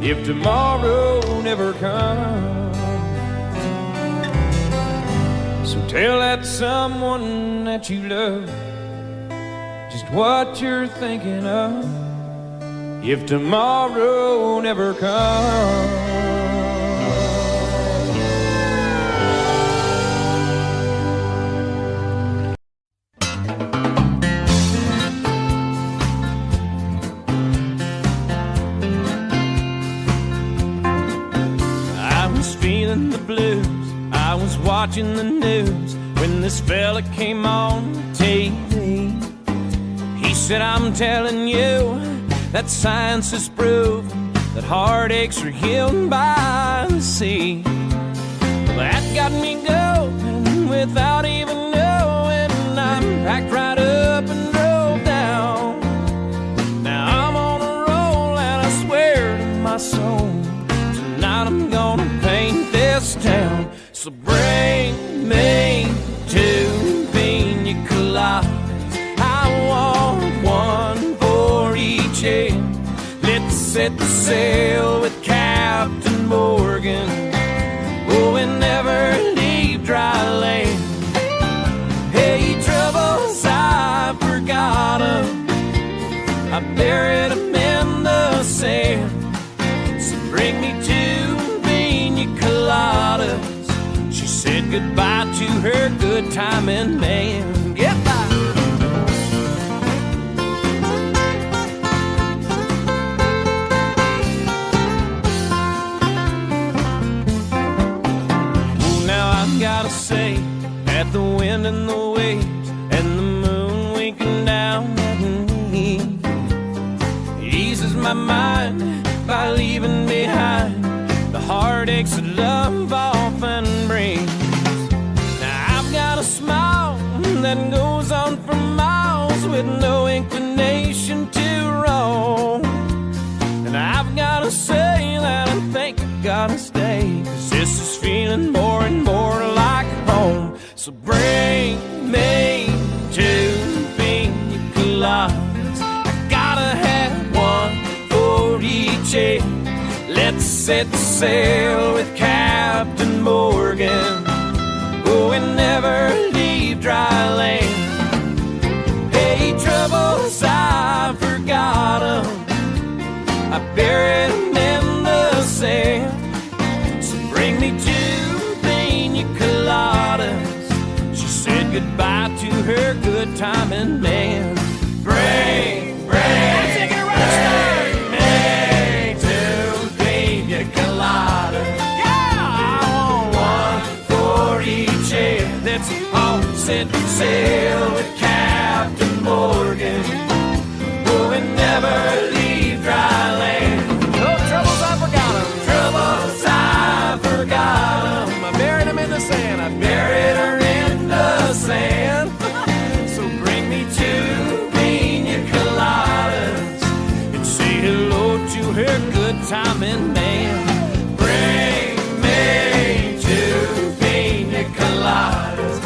if tomorrow never comes? So tell that someone that you love just what you're thinking of if tomorrow never comes. The blues, I was watching the news when this fella came on TV. He said, I'm telling you that science has proven that heartaches are healed by the sea. Well, that got me going without even knowing. I'm packed right up and drove down. Now I'm on a roll and I swear to my soul, tonight I'm gonna paint this town. So bring me two pina coladas, I want one for each end. Let's set the sail with Captain Morgan, oh, and never leave dry land. Hey, troubles, I forgot 'em, I buried 'em in the sand. So bring me two pina coladas. She said goodbye to her good timing man. Goodbye. Well, now I've gotta say, at the wind and the waves and the moon winking down at me, eases my mind by leaving behind the heartaches that love often brings. Now I've got a smile that goes on for miles with no inclination to roam. And I've got to say that I think I gotta stay, 'cause this is feeling more and more like home. So bring me two pina coladas, I gotta have one for each end. Let's set sail with Captain Morgan, oh, and never leave dry land. Hey, troubles, I forgot 'em, I buried 'em in the sand. So bring me two pina coladas. She said goodbye to her good timing man. Bring let's all set sail with Captain Morgan, oh, and never leave dry land. No troubles, I forgot 'em. Troubles, I forgot 'em. I buried 'em in the sand. I buried her in the sand. So bring me two pina coladas and say hello to her good timing man. Bring me two pina coladas,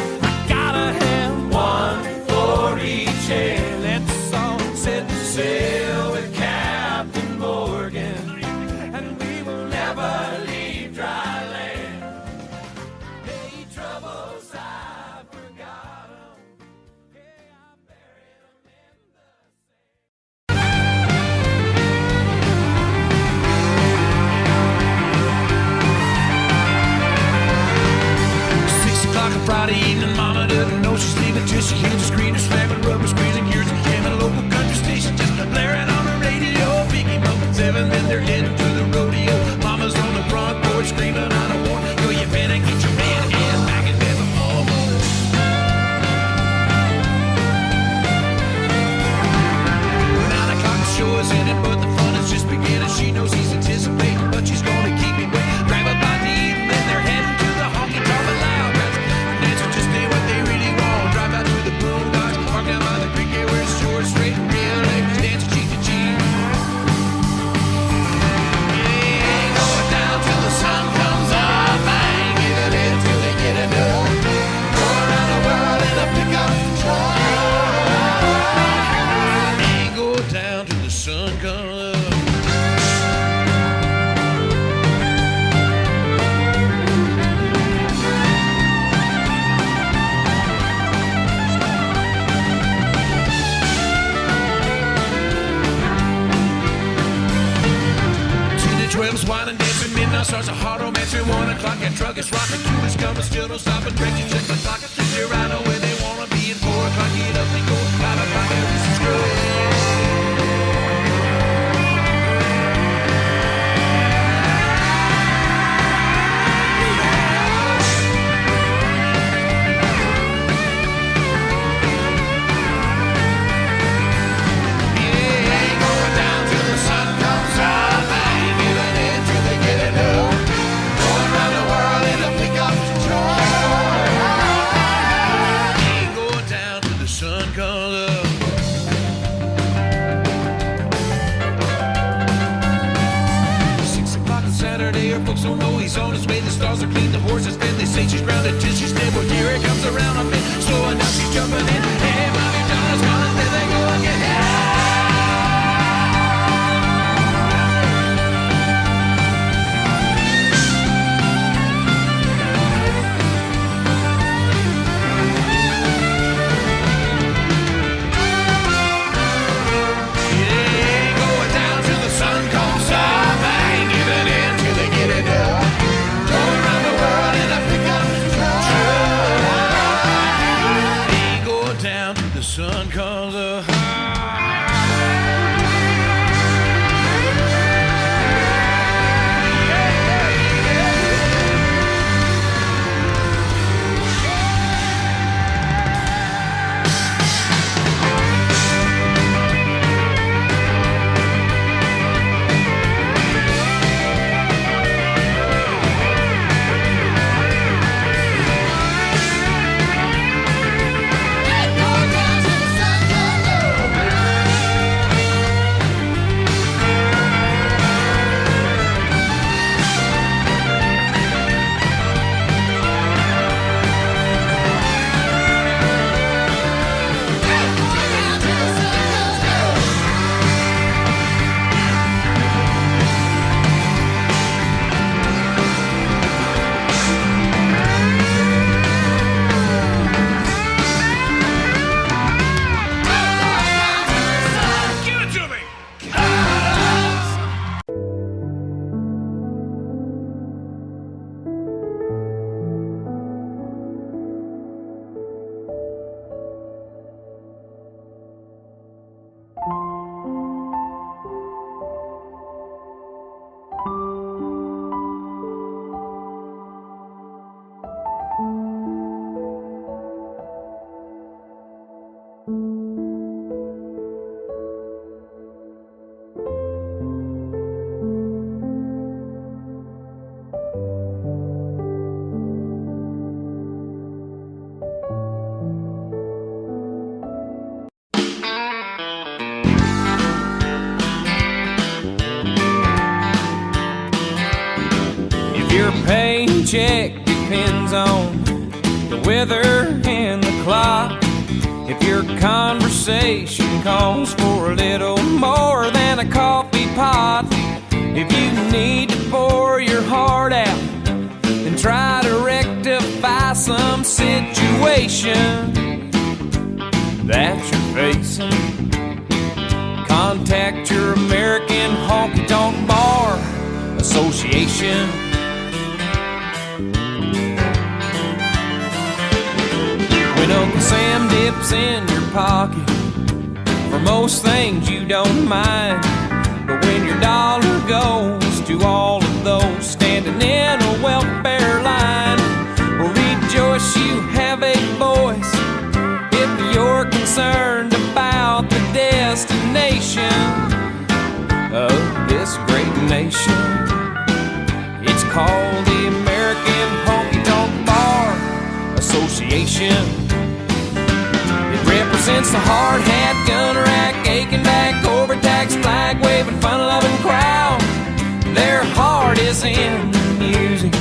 let's all set sail with Captain Morgan, and we will never leave dry land. Hey, troubles, I forgot 'em. living, then they're heading to the rodeo. Mama's on the front porch screaming, I don't want to go. You better get your red ass back in bed before morning. 9 o'clock, the show is ended, but the fun is just beginning. She knows he's anticipating, but she's gonna keep him waiting. Grab her by the ear, and then they're heading to the honky tonk loud. Dancers just ain't what they really want. Drive out to the boondocks, park down by the creek, yeah, where it's short, straight, and real ladies dancing cheek to cheek. Yeah, going down till the sun comes up. I ain't giving in till they get enough. Going around the world in a pickup truck. Ain't going down till the sun comes up. Twelve's wine and dancing, midnight starts a hard romance. 1 o'clock, that truck is rocking. 2 is coming, still don't stop. And break, you check the clock. 3, they're right on where they wanna be. And 4 o'clock, get up and go. 5 o'clock, everything's screwed. Folks don't know he's on his way. The stars are clean, the horses dead. They say she's grounded till she's dead. Well, here it comes around a bit, slowing down, she's jumping in. Hey, Bobby John's gonna, there they go again. Sun comes up. Your paycheck depends on the weather and the clock. If your conversation calls for a little more than a coffee pot, if you need to pour your heart out, then try to rectify some situation that you're facing. Contact your American Honky Tonk Bar Association. When Uncle Sam dips in your pocket for most things you don't mind, But when your dollar goes to all of those standing in a welfare line, well, rejoice, you have a voice if you're concerned about the destination of this great nation. It's called the American Honky Tonk Bar Association. It represents the hard hat, gun rack, aching back, overtaxed, flag waving, fun loving crowd. Their heart is in the music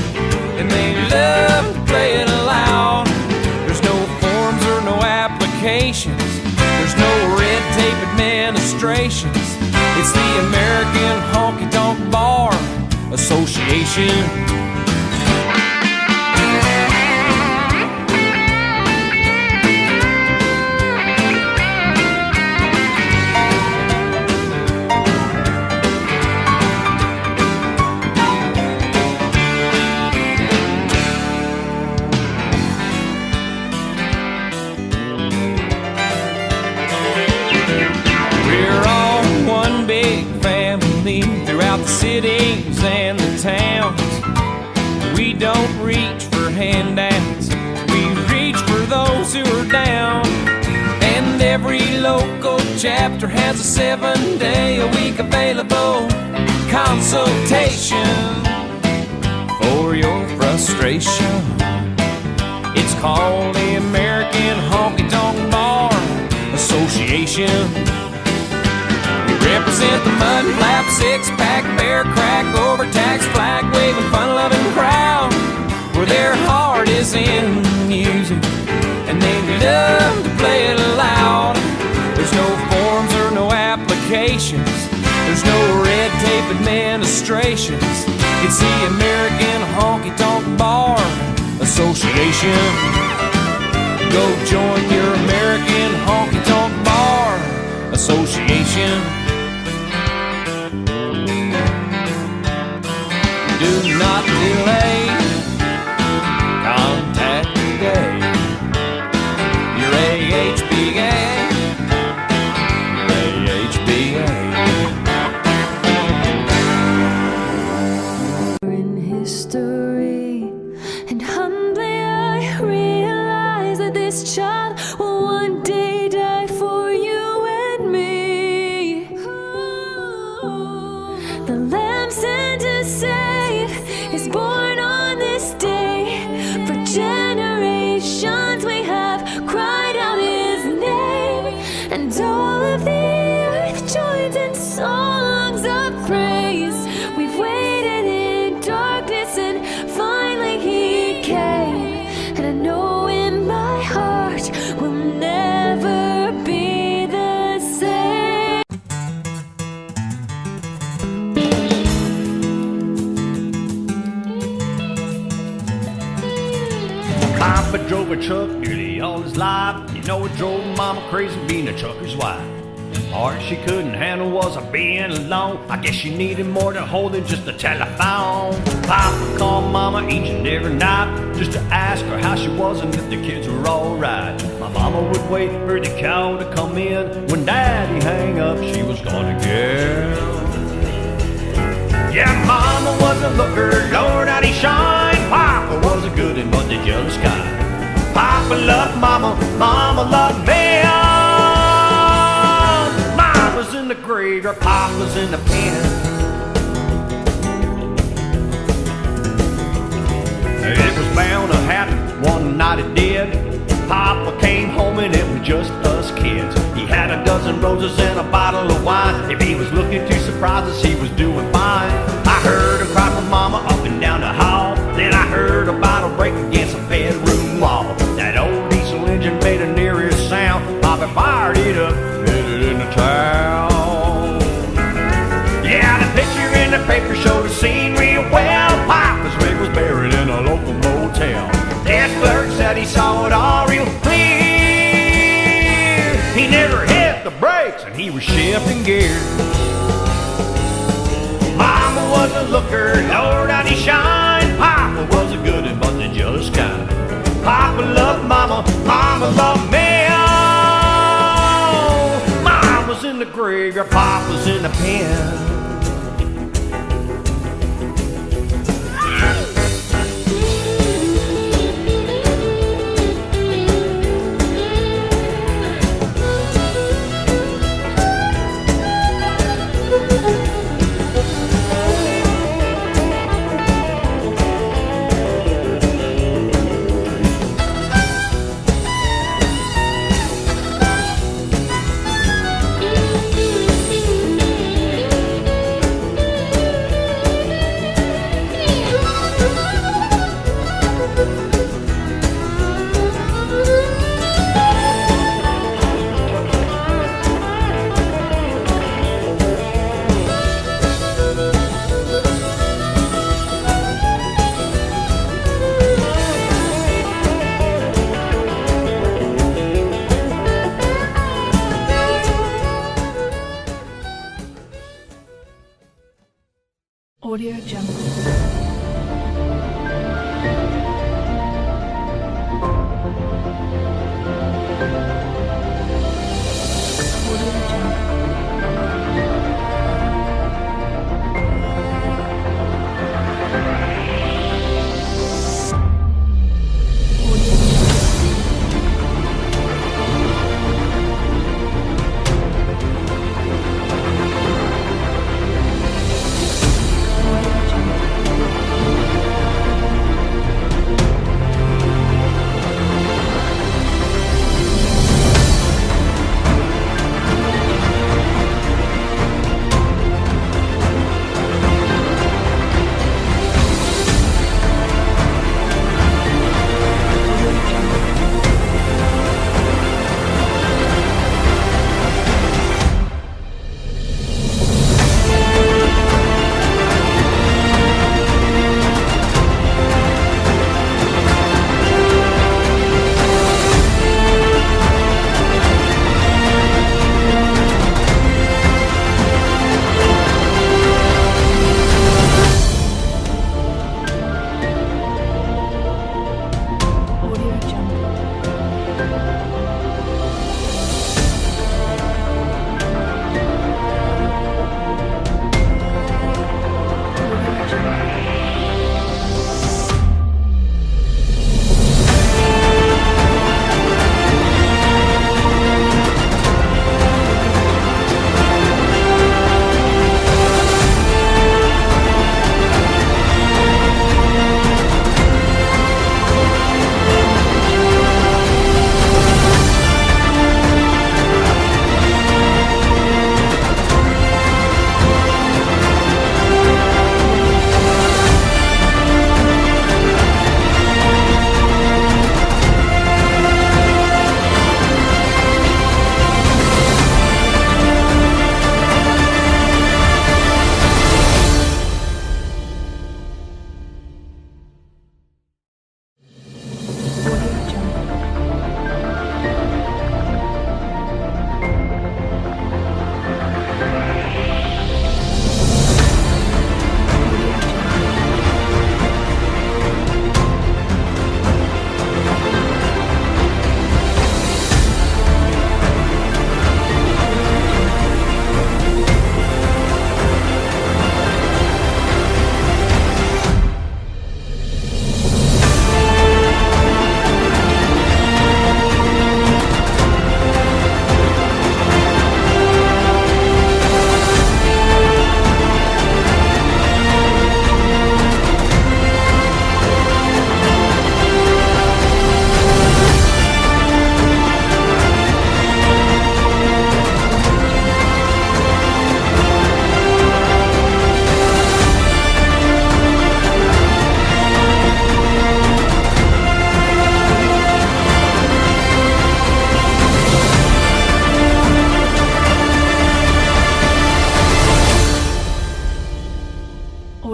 and they love to play it aloud. There's no forms or no applications, there's no red tape administrations. It's the American Honky Tonk Bar Association. Throughout the cities and the towns, we don't reach for handouts, we reach for those who are down. And every local chapter has a 7-day-a-week available consultation for your frustration. It's called the American Honky Tonk Bar Association. Represent the mud flap, six-pack, bear crack, overtaxed, flag-waving, fun-loving crowd, where their heart is in music and they love to play it loud. There's no forms or no applications, there's no red tape administrations. It's the American Honky Tonk Bar Association. Go join your American Honky Tonk Bar Association. Do not delay, contact today your AHBA, your AHBA. In history, and humbly I realize that this child will one day die for you and me. The Lamb sent to save is born on this day. For generations we have cried out his name, and all of the earth joins in songs of praise. We've waited in darkness and finally he came, and I know in my heart we'll never be the same. Papa drove a truck nearly all his life. You know it drove Mama crazy being a trucker's wife. Part she couldn't handle was being alone. I guess she needed more to hold than just a telephone. Papa called Mama each and every night just to ask her how she was and if the kids were alright. My mama would wait for the call to come in. When Daddy hang up, she was gonna get. Yeah, Mama was a looker, Lord, how'd he shine. Papa was a good one, but the jealous kind. Papa loved Mama, Mama loved me. Mama's in the graveyard, Papa's in the pen. It was bound to happen, one night it did. Papa came home and it was just us kids. He had a dozen roses and a bottle of wine. If he was looking too surprised us, he was doing fine. I heard him cry for Mama up and down the hall. Then I heard a bottle break against a bedroom wall. That old diesel engine made an eerie sound. Papa fired it up, headed into town. Yeah, the picture in the paper showed the scene real well. Papa's rig was buried in a local motel. This clerk said he saw it all real clear. He never hit the brakes and he was shifting gears. Mama was a looker, Lord, how'd he shine. Papa was a good one, but the jealous kind. Papa loved Mama, Mama loved me. Oh, Mama's in the graveyard, Papa's in the pen. Audio Jungle.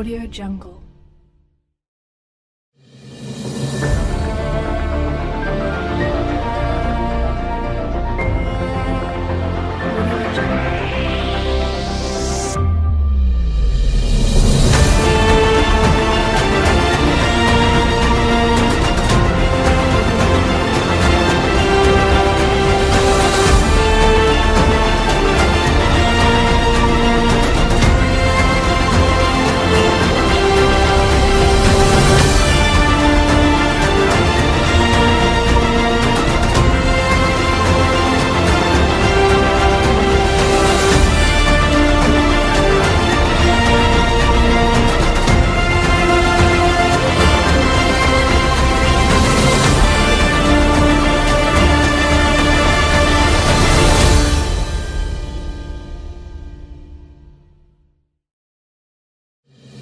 Audio Jungle.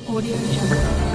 Audio Jungle.